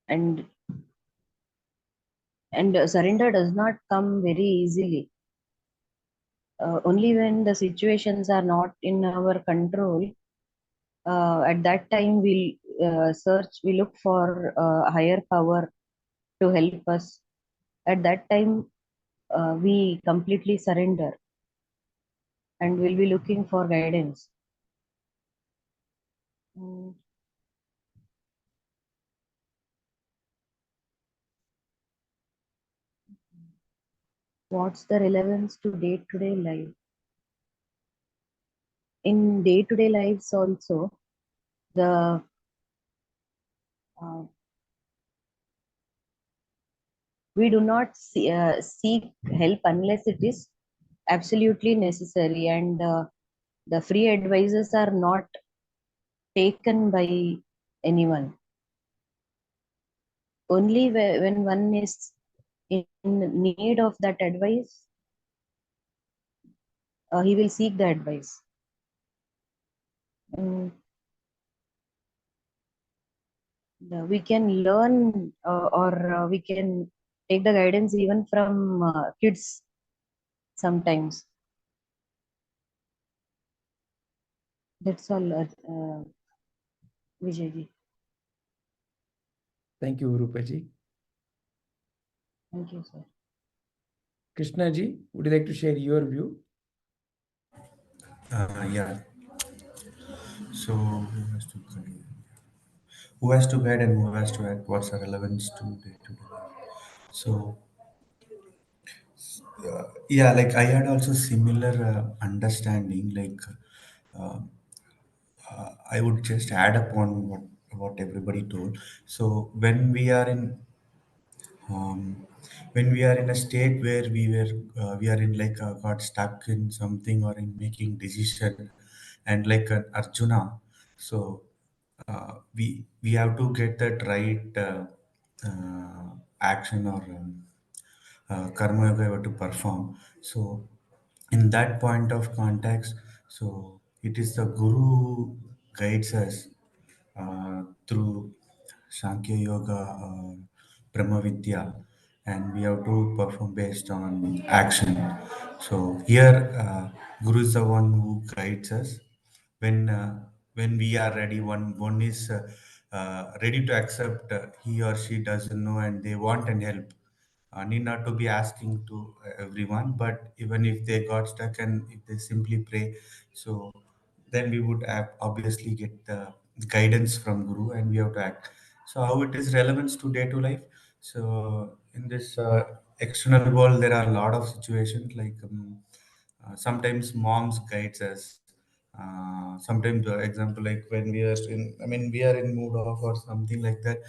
S6: And surrender does not come very easily. Only when the situations are not in our control, at that time we look for higher power to help us. At that time, we completely surrender and we'll be looking for guidance. Mm. What's the relevance to day-to-day life? In day-to-day lives also, the we do not seek help unless it is absolutely necessary, and the free advices are not taken by anyone. Only when one is in need of that advice, he will seek the advice. Mm. We can learn or we can take the guidance even from kids sometimes. That's all, Vijayji.
S1: Thank you, Rupaji.
S6: Thank you, sir.
S1: Krishna ji, would you like to share your view?
S3: Yeah. So who has to guide and who has to act? What's the relevance to day to day? So yeah, like I had also similar understanding. Like uh, I would just add upon what everybody told. So um, when we are in a state where we are in like got stuck in something or in making decision, and like an Arjuna, so we have to get that right action or karma yoga we have to perform. So in that point of context, so it is the Guru who guides us through Sankhya Yoga or Brahma Vidya, and we have to perform based on action. So here, Guru is the one who guides us when we are ready. One is ready to accept he or she doesn't know and they want and help. Need not to be asking to everyone, but even if they got stuck and if they simply pray, so then we would obviously get the guidance from Guru and we have to act. So how it is relevance to day to life? So in this external world, there are a lot of situations like sometimes moms guides us. Sometimes, the example like when we are in, I mean, we are in mood off or something like that.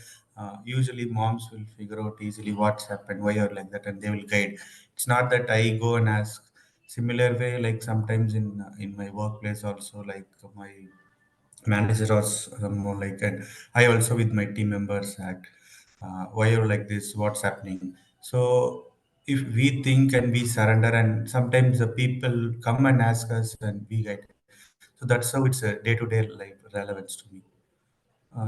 S3: Usually, moms will figure out easily what's happened, why or like that, and they will guide. It's not that I go and ask. Similar way, like sometimes in my workplace also, like my manager or more like, and I also with my team members act. Why you're like this? What's happening? So if we think and we surrender, and sometimes the people come and ask us and we guide. So that's how it's a day-to-day life relevance to me.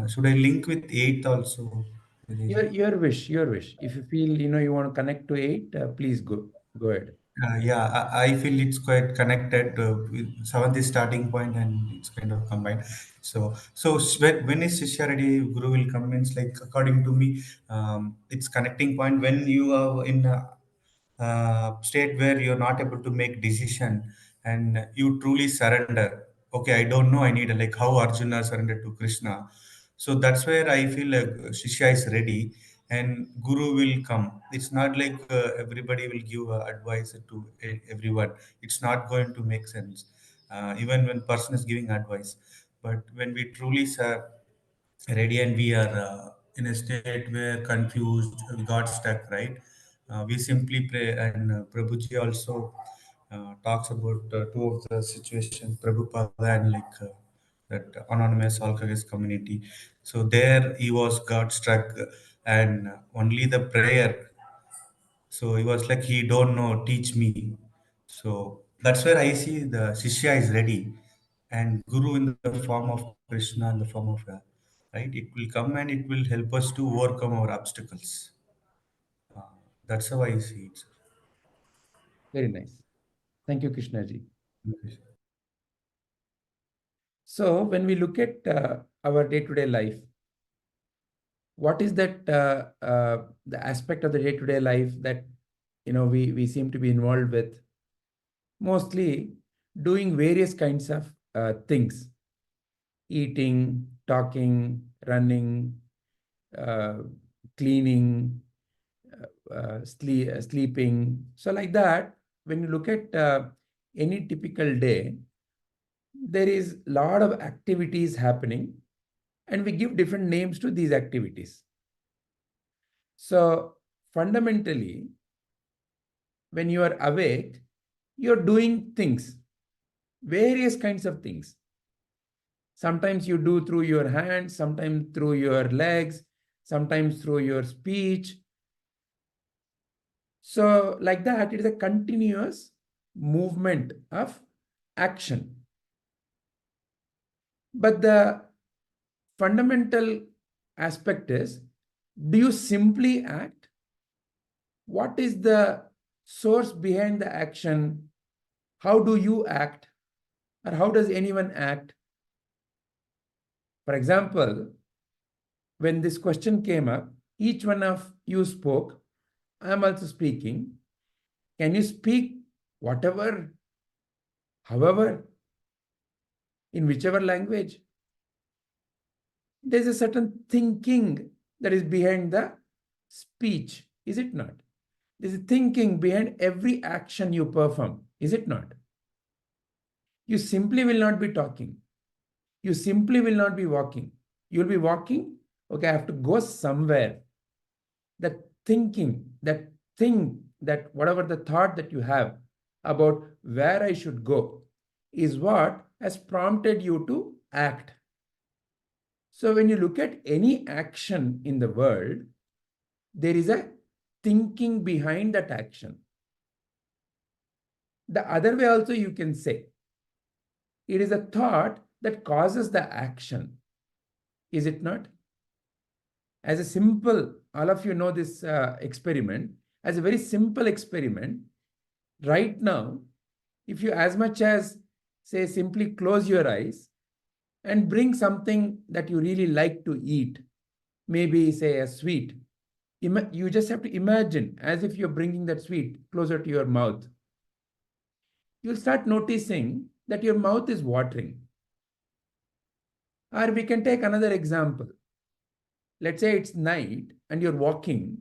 S3: Should I link with eighth also?
S1: Your wish, your wish. If you feel you want to connect to eight, please go ahead.
S3: Yeah, I feel it's quite connected with seventh is starting point and it's kind of combined. So when is shishya ready, Guru will come. Means like according to me, it's connecting point when you are in a state where you're not able to make decision and you truly surrender. Okay, I don't know. I need like how Arjuna surrendered to Krishna. So that's where I feel like shishya is ready. and guru will come. It's not like everybody will give advice to everyone. It's not going to make sense, even when person is giving advice. But when we truly ready and we are in a state where confused, we got stuck, right? We simply pray, and Prabhuji also talks about two of the situations, Prabhupada and that anonymous alcoholics community. So there he was got struck, and only the prayer. So he was like, he don't know, teach me. So that's where I see the shishya is ready, and guru in the form of Krishna, in the form of right. It will come and it will help us to overcome our obstacles. Uh, that's how I see it.
S1: Very nice. Thank you, Krishnaji.
S3: Okay.
S1: So when we look at our day-to-day life, what is that the aspect of the day-to-day life that we seem to be involved with? Mostly doing various kinds of things: eating, talking, running, uh, cleaning, sleeping. So like that, when you look at any typical day, there is a lot of activities happening, and we give different names to these activities. So fundamentally, when you are awake, you're doing things, various kinds of things. Sometimes you do through your hands, sometimes through your legs, sometimes through your speech. So like that, it is a continuous movement of action. But the fundamental aspect is, do you simply act? What is the source behind the action? How do you act? Or how does anyone act? For example, when this question came up, each one of you spoke. I am also speaking. Can you speak whatever, however, in whichever language? There's a certain thinking that is behind the speech, is it not? There's a thinking behind every action you perform, is it not? You simply will not be talking. You simply will not be walking. You'll be walking, okay, I have to go somewhere. That thinking, that thing, that whatever the thought that you have about where I should go is what has prompted you to act. So when you look at any action in the world, there is a thinking behind that action. The other way also you can say, it is a thought that causes the action. Is it not? As a simple, all of you know this experiment, as a very simple experiment, right now, if you as much as say simply close your eyes and bring something that you really like to eat, maybe say a sweet, you just have to imagine as if you're bringing that sweet closer to your mouth. You'll start noticing that your mouth is watering. Or we can take another example. Let's say it's night and you're walking,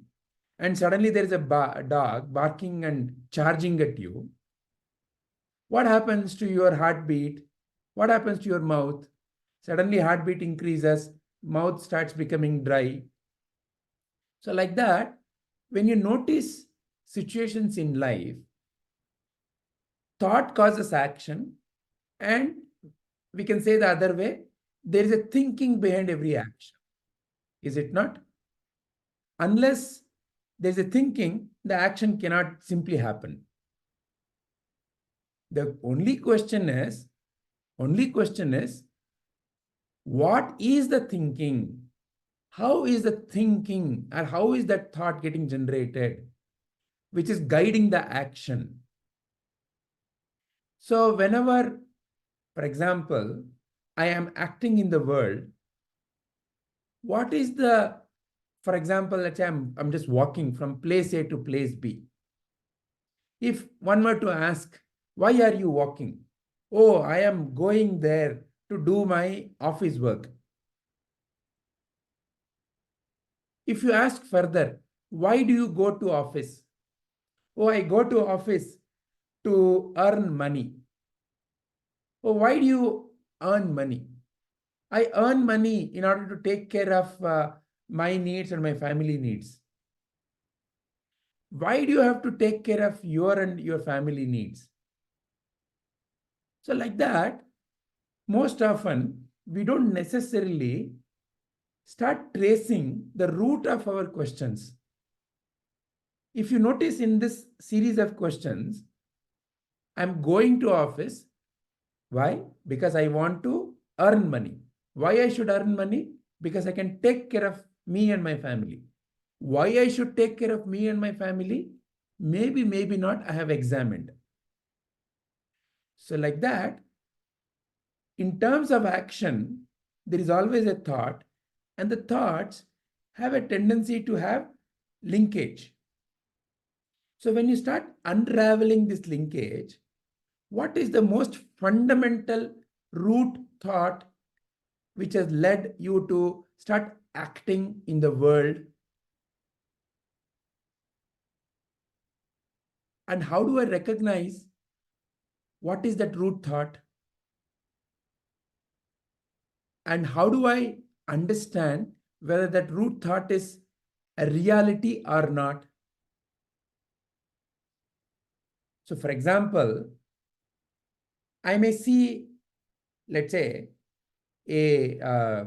S1: and suddenly there is a dog barking and charging at you. What happens to your heartbeat? What happens to your mouth? Suddenly heartbeat increases, mouth starts becoming dry. So like that, when you notice situations in life, thought causes action, and we can say the other way, there is a thinking behind every action. Is it not? Unless there's a thinking, the action cannot simply happen. The only question is, what is the thinking? How is the thinking, or how is that thought getting generated, which is guiding the action? So whenever, for example, I am acting in the world, what is the, for example, let's say I'm just walking from place A to place B. If one were to ask, why are you walking? Oh, I am going there to do my office work. If you ask further, why do you go to office? Oh, I go to office to earn money. Oh, why do you earn money? I earn money in order to take care of my needs and my family needs. Why do you have to take care of your and your family needs? So like that, most often we don't necessarily start tracing the root of our questions. If you notice in this series of questions, I'm going to office. Why? Because I want to earn money. Why I should earn money? Because I can take care of me and my family. Why I should take care of me and my family? Maybe, maybe not, I have examined. So like that, in terms of action, there is always a thought, and the thoughts have a tendency to have linkage. So when you start unraveling this linkage, what is the most fundamental root thought which has led you to start acting in the world? And how do I recognize what is that root thought? And how do I understand whether that root thought is a reality or not? So for example, I may see, let's say, a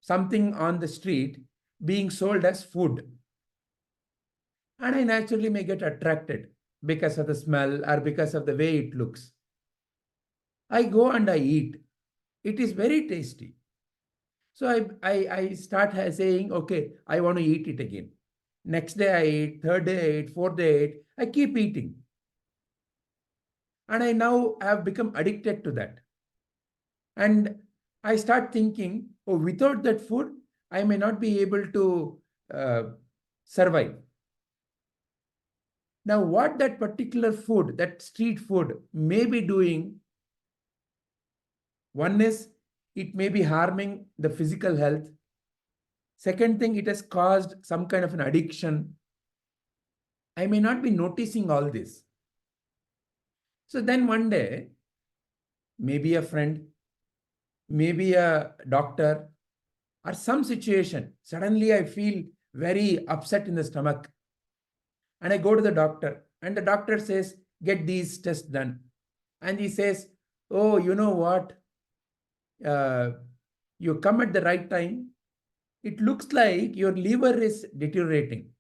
S1: something on the street being sold as food. And I naturally may get attracted because of the smell or because of the way it looks. I go and I eat. It is very tasty. So I start saying, okay, I want to eat it again. Next day I eat, third day I eat, fourth day I eat. I keep eating. And I now have become addicted to that. And I start thinking, oh, without that food, I may not be able to survive. Now, what that particular food, that street food, may be doing, one is it may be harming the physical health. Second thing, it has caused some kind of an addiction. I may not be noticing all this. So then one day, maybe a friend, maybe a doctor, or some situation, suddenly I feel very upset in the stomach. And I go to the doctor, and the doctor says, get these tests done. And he says, oh, you know what? You come at the right time. It looks like your liver is deteriorating.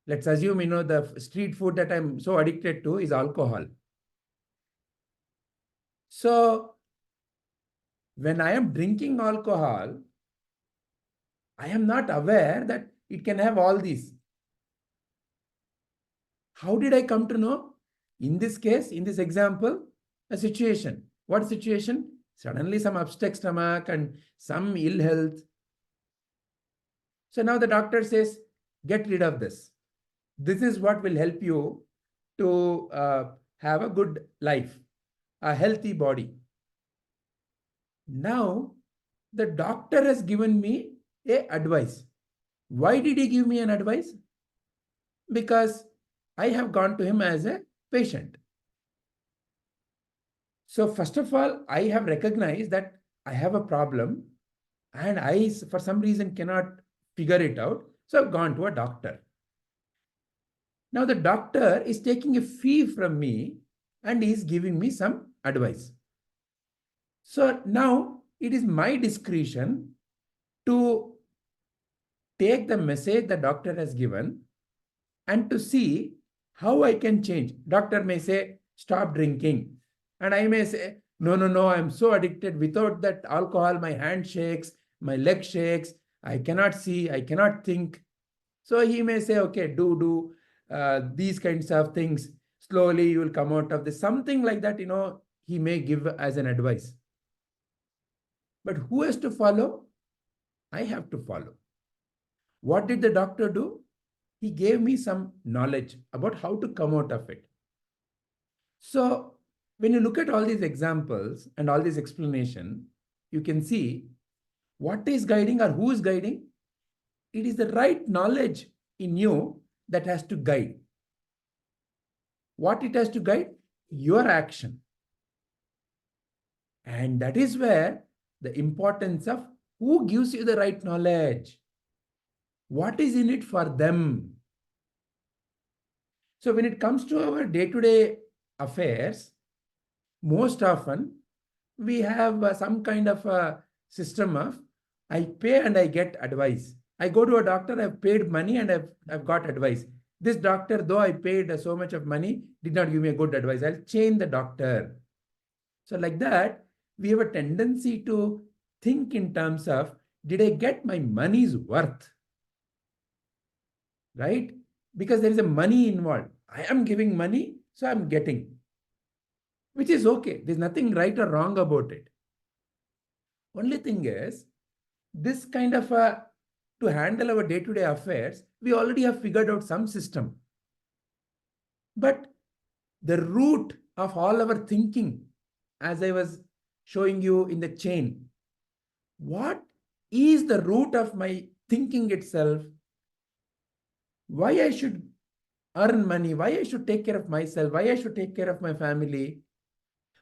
S1: Let's assume, the street food that I'm so addicted to is alcohol. So when I am drinking alcohol, I am not aware that it can have all these. How did I come to know? In this case, in this example, a situation. What situation? Suddenly some upset stomach and some ill health. So now the doctor says, get rid of this. This is what will help you to have a good life, a healthy body. Now, the doctor has given me a advice. Why did he give me an advice? Because I have gone to him as a patient. So first of all, I have recognized that I have a problem and I, for some reason, cannot figure it out. So I've gone to a doctor. Now the doctor is taking a fee from me and is giving me some advice. So now it is my discretion to take the message the doctor has given and to see how I can change. Doctor may say, stop drinking. And I may say, no, I'm so addicted. Without that alcohol, my hand shakes, my leg shakes. I cannot see, I cannot think. So he may say, okay, do these kinds of things. Slowly you will come out of this. Something like that, he may give as an advice. But who has to follow? I have to follow. What did the doctor do? He gave me some knowledge about how to come out of it. So when you look at all these examples and all this explanation, you can see what is guiding or who is guiding? it is the right knowledge in you that has to guide. What it has to guide? Your action. And that is where the importance of who gives you the right knowledge. What is in it for them? So when it comes to our day-to-day affairs, most often we have some kind of a system of I pay and I get advice. I go to a doctor, I've paid money and I've got advice. This doctor, though I paid so much of money, did not give me a good advice. I'll change the doctor. So like that, we have a tendency to think in terms of, did I get my money's worth? Right? Because there is a money involved. I am giving money, so I'm getting. Which is okay. There's nothing right or wrong about it. Only thing is, this kind of to handle our day-to-day affairs, we already have figured out some system. But the root of all our thinking, as I was showing you in the chain, what is the root of my thinking itself? Why I should earn money? Why I should take care of myself? Why I should take care of my family?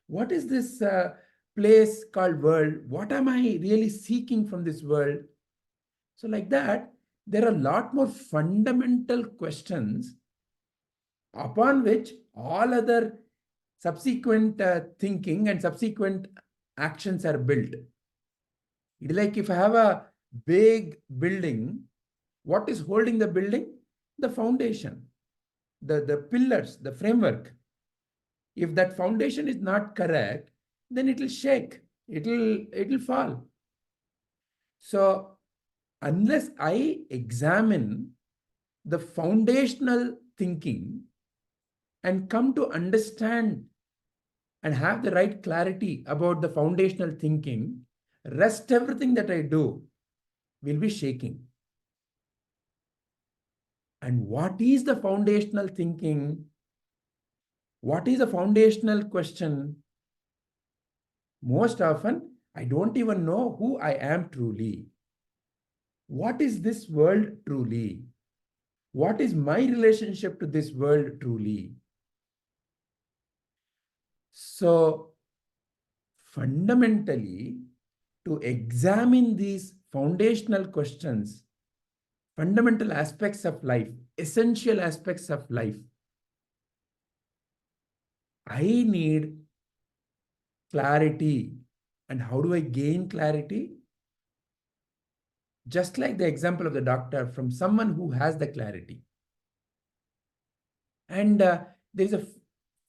S1: What is this place called world? What am I really seeking from this world? So like that, there are a lot more fundamental questions upon which all other subsequent thinking and subsequent actions are built. It is like if I have a big building, what is holding the building? The foundation, the pillars, the framework. If that foundation is not correct, then it will shake, it will fall. So unless I examine the foundational thinking and come to understand and have the right clarity about the foundational thinking, rest everything that I do will be shaking. And what is the foundational thinking? What is the foundational question? Most often, I don't even know who I am truly. What is this world truly? What is my relationship to this world truly? So, fundamentally, to examine these foundational questions, fundamental aspects of life, essential aspects of life, I need clarity. And how do I gain clarity? Just like the example of the doctor, from someone who has the clarity. And there's a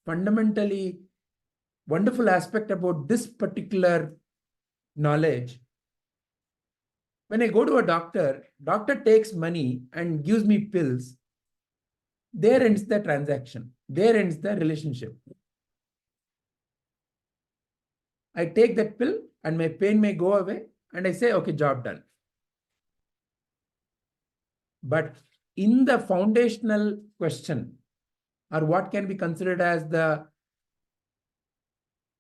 S1: fundamentally wonderful aspect about this particular knowledge. When I go to a doctor, doctor takes money and gives me pills. There ends the transaction. There ends the relationship. I take that pill and my pain may go away and I say, okay, job done. But in the foundational question, or what can be considered as the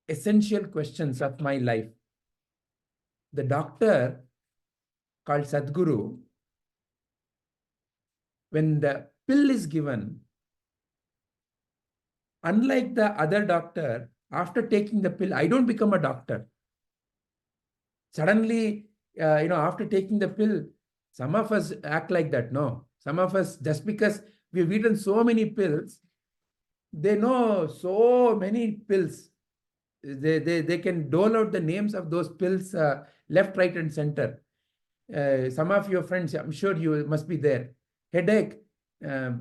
S1: essential questions of my life, the doctor called Sadhguru, when the pill is given, unlike the other doctor, after taking the pill, I don't become a doctor. Suddenly, after taking the pill, some of us act like that. No, some of us, just because we've eaten so many pills, they know so many pills. They can dole out the names of those pills left, right, and center. Some of your friends, I'm sure you must be there. Headache. I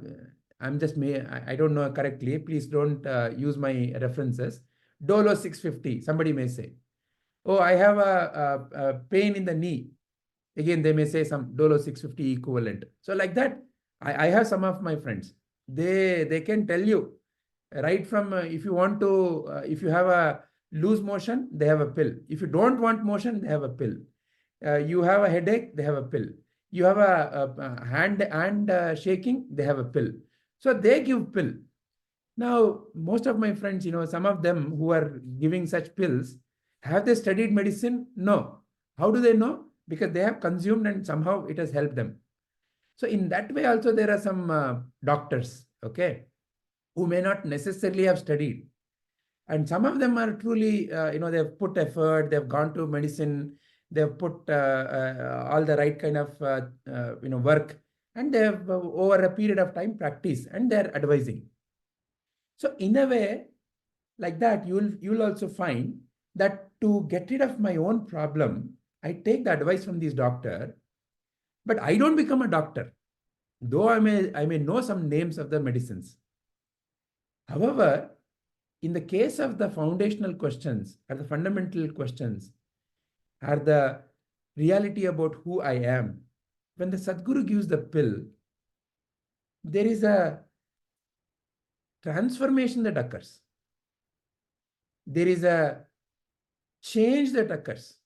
S1: don't know correctly. Please don't use my references. Dolo 650. Somebody may say, oh, I have a pain in the knee. Again, they may say some Dolo 650 equivalent. So like that, I have some of my friends. They can tell you right from if you want to, if you have a loose motion, they have a pill. If you don't want motion, they have a pill. You have a headache, they have a pill. You have a hand shaking, they have a pill. So they give pill. Now, most of my friends, some of them who are giving such pills, have they studied medicine? No. How do they know? Because they have consumed and somehow it has helped them. So in that way also there are some doctors, okay, who may not necessarily have studied. And some of them are truly, they've put effort, they've gone to medicine, they've put all the right kind of, work, and they have over a period of time practice, and they're advising. So in a way, like that, you'll also find that to get rid of my own problem, I take the advice from this doctor, but I don't become a doctor, though I may know some names of the medicines. However, in the case of the foundational questions or the fundamental questions are the reality about who I am, when the Sadguru gives the pill, there is a transformation that occurs. There is a change that occurs.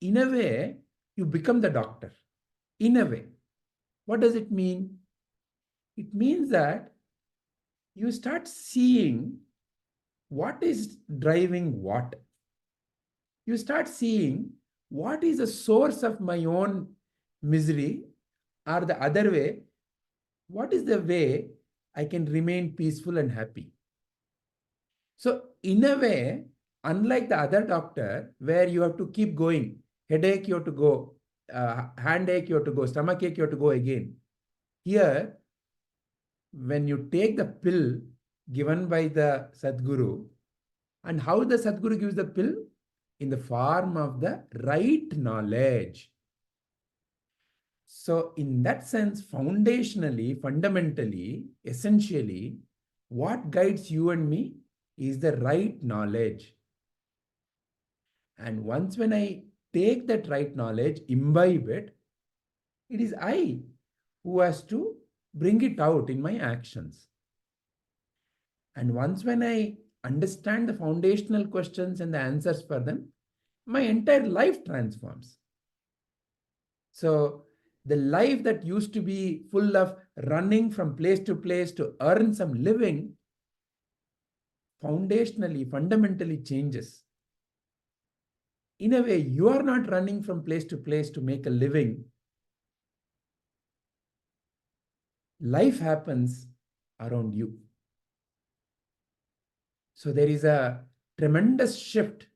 S1: In a way, you become the doctor. In a way. What does it mean? It means that you start seeing what is driving what. You start seeing what is the source of my own misery, or the other way, what is the way I can remain peaceful and happy. So in a way, unlike the other doctor where you have to keep going, headache you have to go, hand ache you have to go, stomach ache you have to go again. Here, when you take the pill given by the Sadguru, and how the Sadguru gives the pill? In the form of the right knowledge. So in that sense, foundationally, fundamentally, essentially, what guides you and me is the right knowledge. And once when I take that right knowledge, imbibe it, it is I who has to bring it out in my actions. And once when I understand the foundational questions and the answers for them, my entire life transforms. So the life that used to be full of running from place to earn some living, foundationally, fundamentally changes. In a way, you are not running from place to make a living. Life happens around you. So there is a tremendous shift.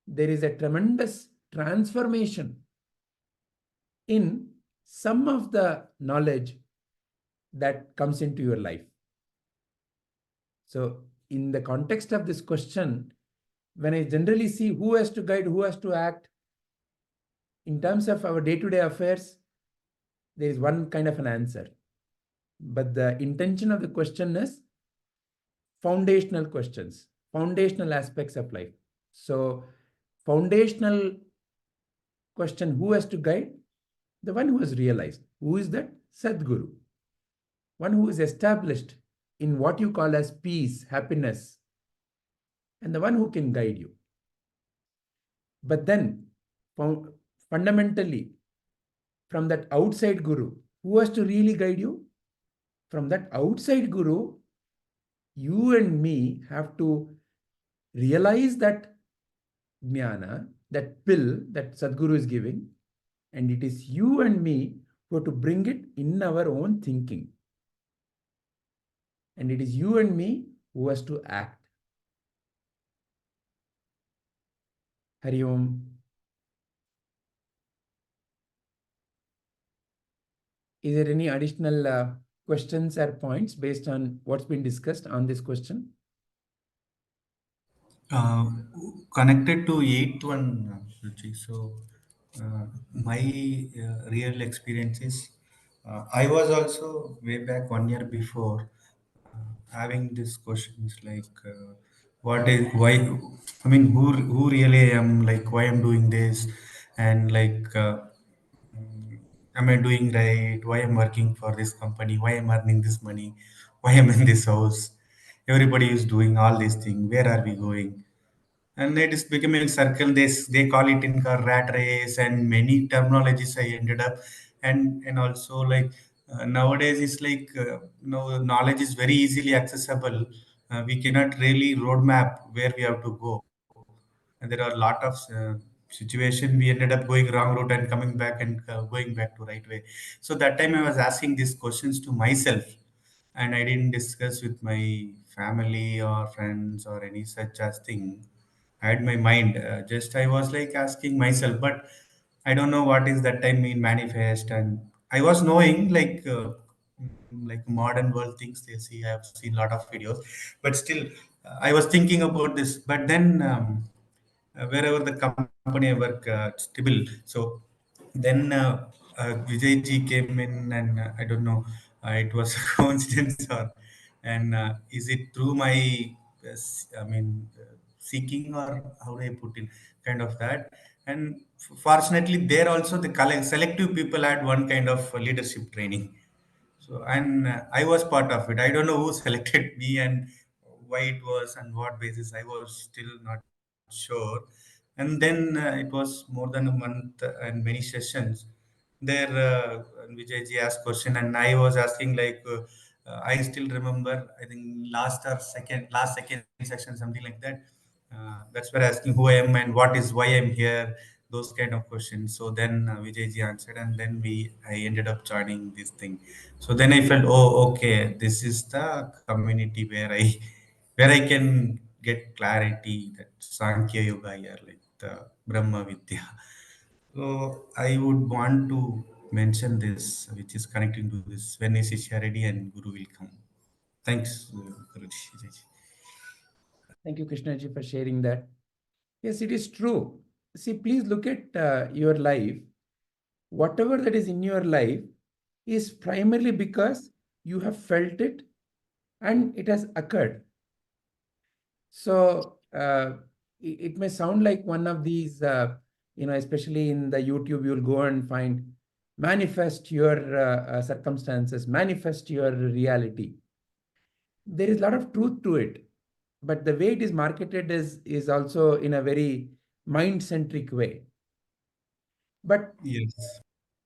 S1: There is a tremendous transformation in some of the knowledge that comes into your life. So in the context of this question, when I generally see who has to guide, who has to act, in terms of our day-to-day affairs, there is one kind of an answer. But the intention of the question is foundational questions, foundational aspects of life. So foundational question, who has to guide? The one who has realized. Who is that? Sadguru. One who is established in what you call as peace, happiness, and the one who can guide you. But then, fundamentally, from that outside guru, who has to really guide you? From that outside guru, you and me have to realize that jnana, that pill that Sadguru is giving, and it is you and me who have to bring it in our own thinking. And it is you and me who has to act. Hari Om. Is there any additional questions or points based on what's been discussed on this question?
S3: Connected to eighth one, Ruchi. So my real experience is I was also way back 1 year before having these questions like what is why, I mean, who really I am, like why I'm doing this, and like am I doing right, why I'm working for this company, why I'm earning this money, why I'm in this house, everybody is doing all these things, where are we going? And it is becoming a circle. They call it in a rat race and many terminologies I ended up. And also like nowadays it's like knowledge is very easily accessible. We cannot really roadmap where we have to go, and there are a lot of situation, we ended up going wrong route and coming back and going back to right way. So that time I was asking these questions to myself, and I didn't discuss with my family or friends or any such as thing. I had my mind, just I was like asking myself, but I don't know what is that time mean manifest. And I was knowing like modern world things they see. I have seen a lot of videos, but still I was thinking about this. But then wherever the company I work stable. So then Vijay ji came in, and I don't know, it was a coincidence or, and is it through my, I mean, seeking, or how do I put in, kind of that. And fortunately, there also the selective people had one kind of leadership training. So, and I was part of it. I don't know who selected me and why it was and what basis. I was still not sure. And then it was more than a month and many sessions. There, Vijay ji asked question, and I was asking like, I still remember. I think last second section, something like that. That's where asking who I am and what is why I'm here. Those kind of questions. So then Vijay ji answered, and then I ended up joining this thing. So then I felt, oh, okay, this is the community where I can get clarity, that Sankhya Yoga here, like the Brahma Vidya. So I would want to mention this, which is connecting to this, when is shishya ready and Guru will come. Thanks, Guruji.
S1: Thank you, Krishnaji, for sharing that. Yes, it is true. See, please look at your life. Whatever that is in your life is primarily because you have felt it and it has occurred. So it may sound like one of these, especially in the YouTube, you'll go and find manifest your circumstances, manifest your reality. There is a lot of truth to it, but the way it is marketed is also in a very mind-centric way. But
S3: Yes.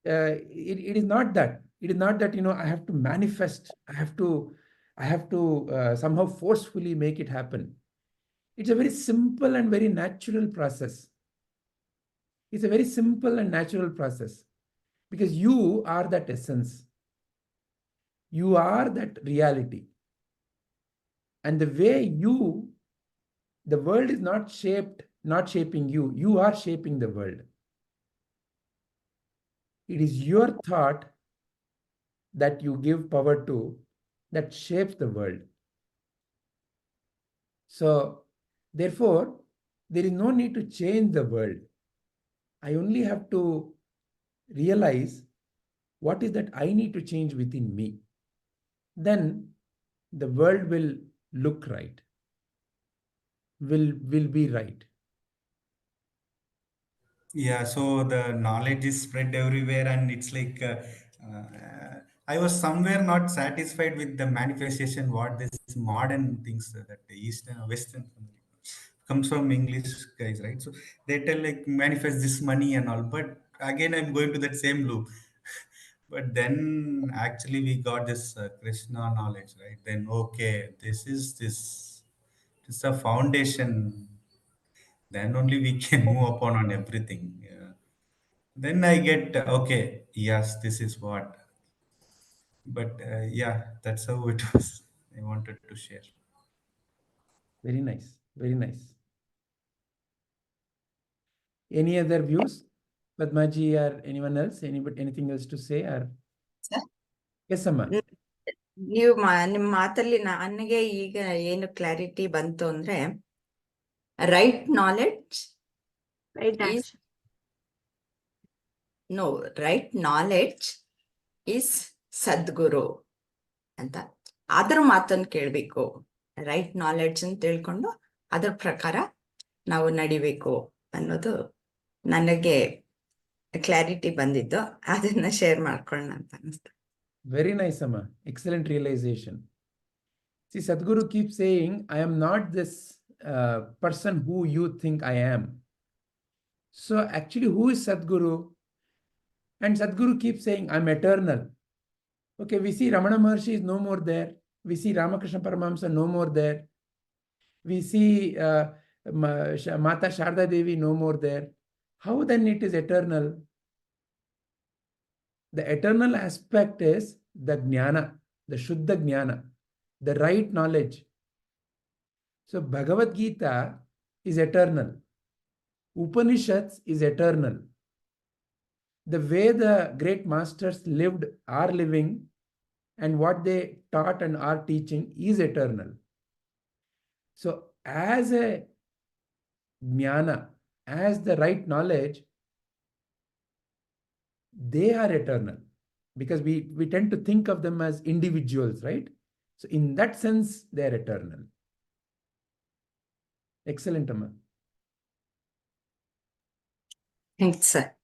S1: it is not that. It is not that, I have to manifest. I have to somehow forcefully make it happen. It's a very simple and very natural process. It's a very simple and natural process because you are that essence. You are that reality. And the way the world is not shaping you. You are shaping the world. It is your thought that you give power to that shapes the world. So, therefore, there is no need to change the world. I only have to realize what is that I need to change within me. Then the world will look right, will be right.
S3: Yeah, so the knowledge is spread everywhere, and it's like I was somewhere not satisfied with the manifestation. What this modern things that the Eastern or Western comes from English guys, right? So they tell like manifest this money and all, but again I'm going to that same loop. But then actually we got this Krishna knowledge, right? Then okay, this is a foundation. Then only we can move upon on everything. Yeah. Then I get okay, yes, this is what. But yeah, that's how it was. I wanted to share.
S1: Very nice. Very nice. Any other views? Padmaji or anyone else? Anything else to say? Or
S7: Sir?
S1: yes, Amma.
S7: ನೀವು ನಿಮ್ಮ ಮಾತಲ್ಲಿ ನನಗೆ ಈಗ ಏನು clarity ಬಂತು ಅಂದ್ರೆ right knowledge right knowledge is Sadhguru ಅಂತ. ಅದ್ರ ಮಾತನ್ನು ಕೇಳಬೇಕು. ರೈಟ್ ನಾಲೆಡ್ಜ್ ಅಂತ ತಿಳ್ಕೊಂಡು ಅದ್ರ ಪ್ರಕಾರ ನಾವು ನಡಿಬೇಕು ಅನ್ನೋದು ನನಗೆ ಕ್ಲಾರಿಟಿ ಬಂದಿದ್ದು. ಅದನ್ನ ಶೇರ್ ಮಾಡ್ಕೊಳ್ಳೋಣ ಅಂತ ಅನಿಸ್ತು.
S1: Very nice, Amma. Excellent realization. See, Sadhguru keeps saying, I am not this person who you think I am. So actually, who is Sadhguru? And Sadhguru keeps saying, I'm eternal. Okay, we see Ramana Maharshi is no more there. We see Ramakrishna Paramahamsa no more there. We see Mata Sharda Devi no more there. How then it is eternal? The eternal aspect is the jnana, the shuddha jnana, the right knowledge. So Bhagavad Gita is eternal. Upanishads is eternal. The way the great masters lived, are living, and what they taught and are teaching is eternal. So as a jnana, as the right knowledge, they are eternal, because we tend to think of them as individuals, right? So in that sense, they are eternal. Excellent, Amma.
S7: Thanks, sir.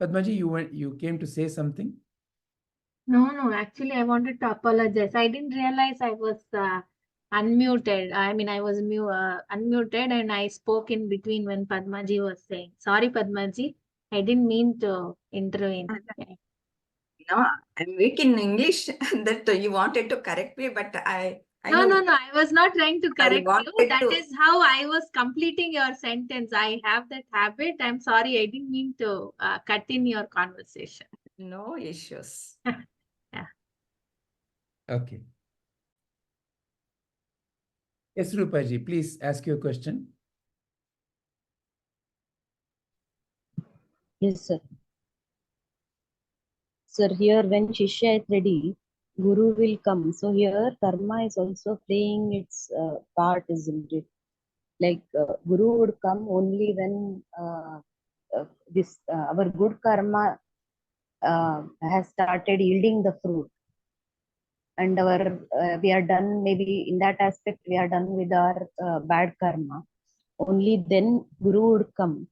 S1: Padmaji, you came to say something?
S2: No, actually, I wanted to apologize. I didn't realize I was unmuted. I mean, I was unmuted and I spoke in between when Padmaji was saying. Sorry, Padmaji. I didn't mean to intervene.
S7: No, I'm weak in English that you wanted to correct me, but I
S2: No,
S7: know
S2: I was not trying to correct you.
S7: wanted
S2: That
S7: to-
S2: is how I was completing your sentence. I have that habit. I'm sorry. I didn't mean to cut in your conversation.
S7: no issues.
S1: Okay. Yes, Rupaji, please ask your question.
S6: Yes, sir. Sir, here when Shishya is ready, Guru will come. So here karma is also playing its part, isn't it? Like Guru would come only when our good karma has started yielding the fruit, and our we are done. Maybe in that aspect we are done with our bad karma. Only then Guru would come,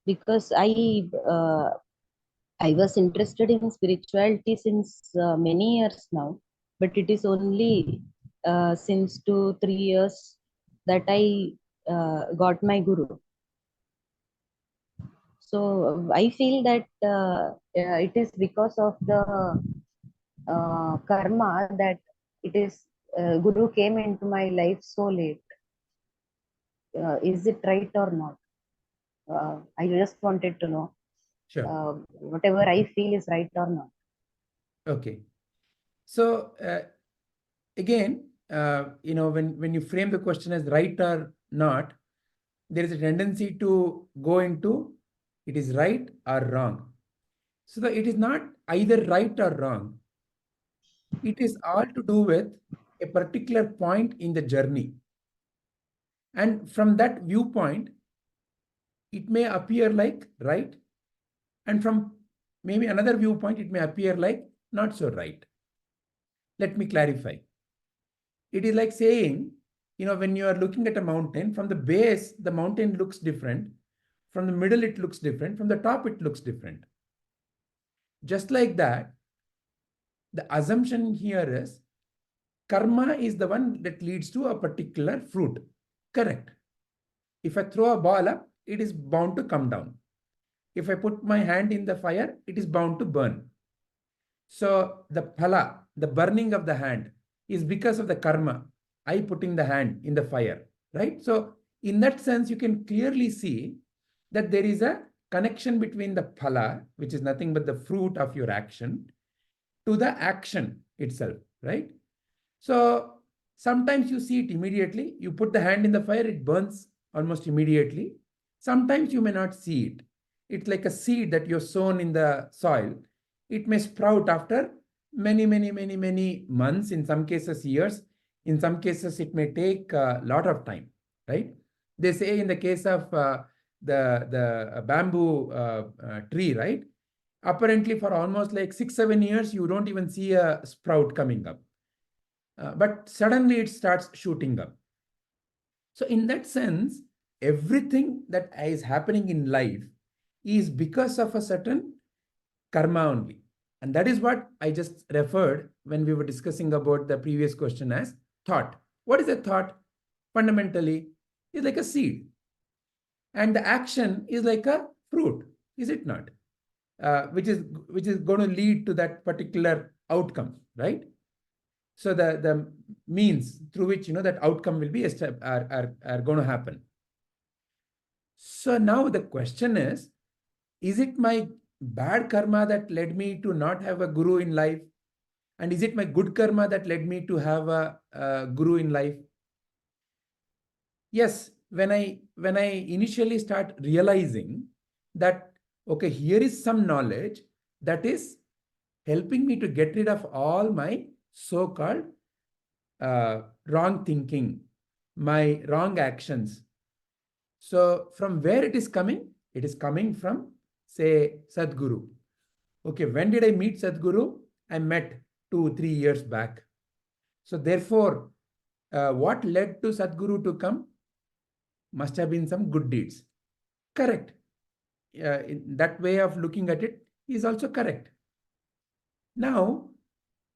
S6: because I was interested in spirituality since many years now, but it is only since 2-3 years that I got my Guru. So I feel that it is because of the karma that it is Guru came into my life so late. Is it right or not? I just wanted to know.
S1: Sure.
S6: Whatever I feel is right or not.
S1: Okay. So again, when you frame the question as right or not, there is a tendency to go into it is right or wrong. So it is not either right or wrong. It is all to do with a particular point in the journey. And from that viewpoint, it may appear like right. And from maybe another viewpoint, it may appear like not so right. Let me clarify. It is like saying, when you are looking at a mountain, from the base, the mountain looks different. From the middle, it looks different. From the top, it looks different. Just like that, the assumption here is karma is the one that leads to a particular fruit. Correct. If I throw a ball up, it is bound to come down. If I put my hand in the fire, it is bound to burn. So the phala, the burning of the hand, is because of the karma, I putting the hand in the fire, right? So in that sense, you can clearly see that there is a connection between the phala, which is nothing but the fruit of your action, to the action itself, right? So sometimes you see it immediately. You put the hand in the fire, it burns almost immediately. Sometimes you may not see it. It's like a seed that you've sown in the soil. It may sprout after many months, in some cases years. In some cases, it may take a lot of time, right? They say in the case of the bamboo tree, right? Apparently for almost like 6-7 years, you don't even see a sprout coming up. But suddenly it starts shooting up. So in that sense, everything that is happening in life is because of a certain karma only. And that is what I just referred when we were discussing about the previous question as thought. What is a thought? Fundamentally, is like a seed. And the action is like a fruit, is it not? Which is going to lead to that particular outcome, right? So the means through which that outcome will be are going to happen. So now the question is it my bad karma that led me to not have a guru in life? And is it my good karma that led me to have a guru in life? Yes, when I initially start realizing that, okay, here is some knowledge that is helping me to get rid of all my so-called wrong thinking, my wrong actions. So from where it is coming? It is coming from, say, Sadguru. Okay, when did I meet Sadguru? I met 2-3 years back. So therefore, what led to Sadguru to come? Must have been some good deeds. Correct. That way of looking at it is also correct. Now,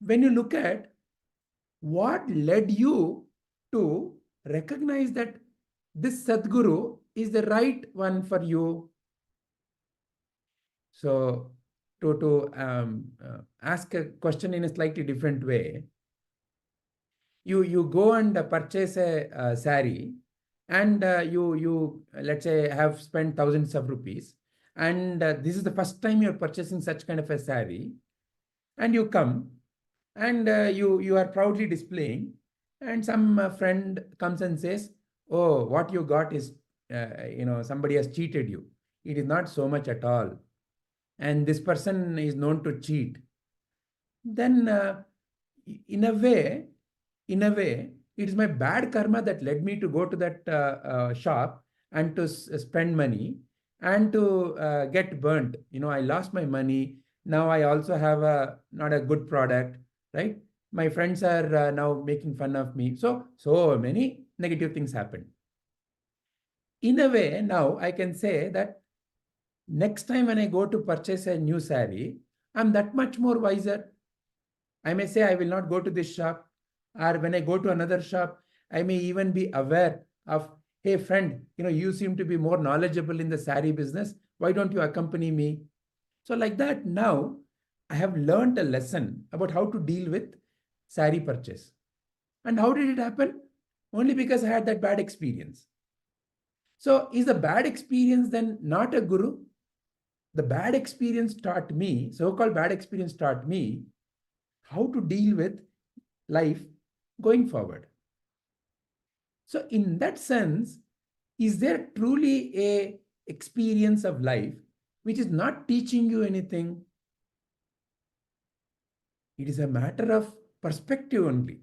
S1: when you look at what led you to recognize that this Sadguru is the right one for you. So to ask a question in a slightly different way, you go and purchase a saree, and you let's say have spent thousands of rupees, and this is the first time you're purchasing such kind of a saree, and you come and you are proudly displaying, and some friend comes and says, oh, what you got is somebody has cheated you. It is not so much at all, and this person is known to cheat. Then in a way, it is my bad karma that led me to go to that shop and to spend money and to get burnt. I lost my money. Now I also have not a good product, right? My friends are now making fun of me. So many negative things happen. In a way, now I can say that next time when I go to purchase a new saree, I'm that much more wiser. I may say I will not go to this shop, or when I go to another shop, I may even be aware of, hey friend, you seem to be more knowledgeable in the saree business. Why don't you accompany me? So like that, now I have learned a lesson about how to deal with saree purchase. And how did it happen? Only because I had that bad experience. So is the bad experience then not a guru? The bad experience taught me, so-called bad experience taught me how to deal with life going forward. So in that sense, is there truly a experience of life which is not teaching you anything? It is a matter of perspective only.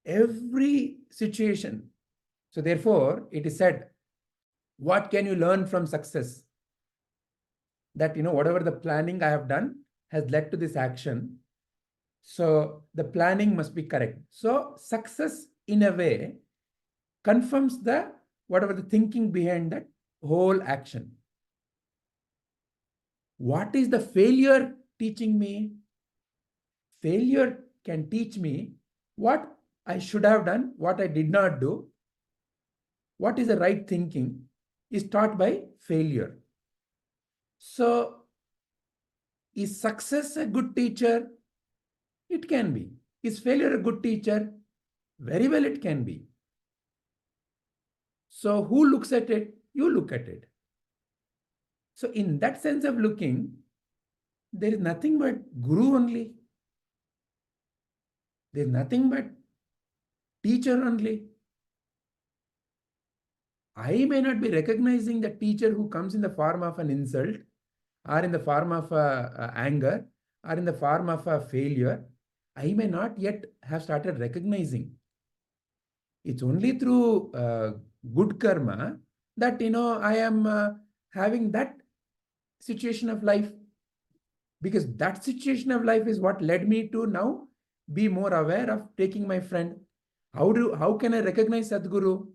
S1: Every situation. So therefore, it is said, what can you learn from success? That, whatever the planning I have done has led to this action. So the planning must be correct. So success in a way confirms whatever the thinking behind that whole action. What is the failure teaching me? Failure can teach me what I should have done, what I did not do. What is the right thinking is taught by failure. So is success a good teacher? It can be. Is failure a good teacher? Very well, it can be. So who looks at it? You look at it. So in that sense of looking, there is nothing but guru only. There is nothing but teacher only. I may not be recognizing the teacher who comes in the form of an insult, or in the form of anger, or in the form of a failure. I may not yet have started recognizing. It's only through good karma that I am having that situation of life, because that situation of life is what led me to now be more aware of taking my friend. How can I recognize Sadguru?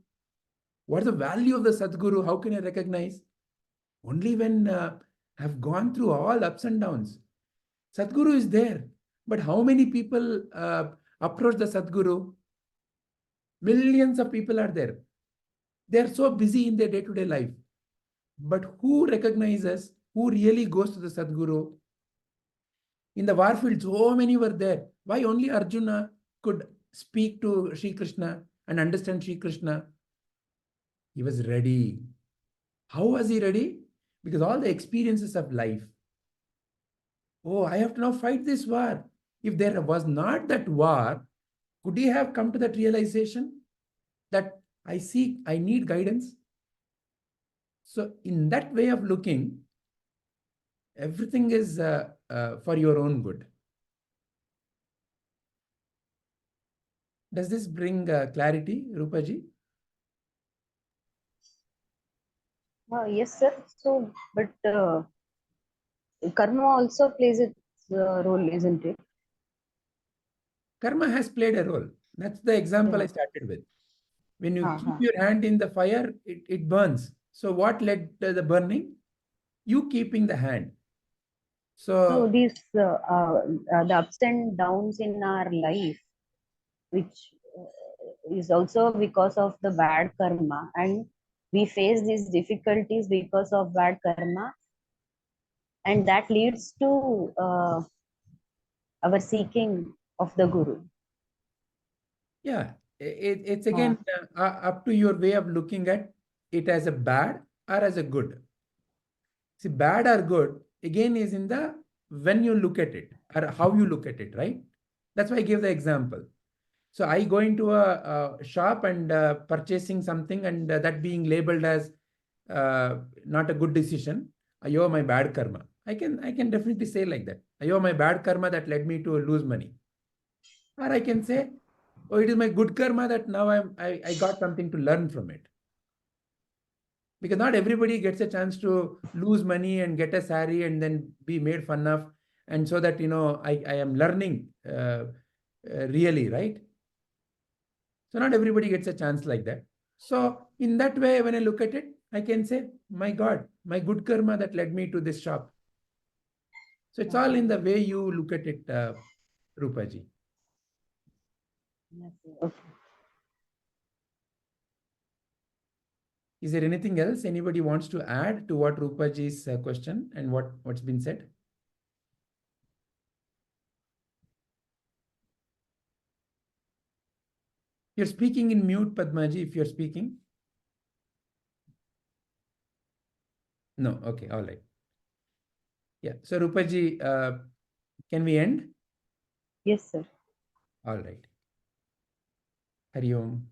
S1: What is the value of the Sadguru? How can I recognize? Only when I've gone through all ups and downs. Sadguru is there, but how many people approach the Sadguru? Millions of people are there. They are so busy in their day-to-day life. But who recognizes, who really goes to the Sadguru? In the war field, so many were there. Why only Arjuna? could speak to Sri Krishna and understand Sri Krishna? He was ready. How was he ready? Because all the experiences of life. Oh, I have to now fight this war. If there was not that war, could he have come to that realization that I need guidance? So in that way of looking, everything is for your own good. Does this bring clarity, Rupaji?
S6: Yes, sir. So, but karma also plays its role, isn't it?
S1: Karma has played a role. That's the example I started with. When you keep your hand in the fire, it burns. So what led to the burning? You keeping the hand.
S6: So
S1: So
S6: these the ups and downs in our life, which is also because of the bad karma, and we face these difficulties because of bad karma, and that leads to our seeking of the guru.
S1: yeah, it's again up to your way of looking at it as a bad or as a good. See, bad or good again is in the when you look at it or how you look at it, right? That's why I gave the example. So I go into a shop and purchasing something and that being labeled as not a good decision. Ayo, my bad karma. I can definitely say like that. Ayo, my bad karma that led me to lose money. Or I can say, oh, it is my good karma that now I got something to learn from it. Because not everybody gets a chance to lose money and get a sari and then be made fun of. And so that, I am learning really, right? So not everybody gets a chance like that. So in that way, when I look at it, I can say, my God, my good karma that led me to this shop. So it's all in the way you look at it, Rupaji.
S6: Okay.
S1: Is there anything else anybody wants to add to what Rupaji's question and what's been said? You're speaking in mute, Padmaji, if you're speaking. No, okay, all right. Yeah, so Rupaji, can we end?
S6: Yes, sir.
S1: All right. Hari Om.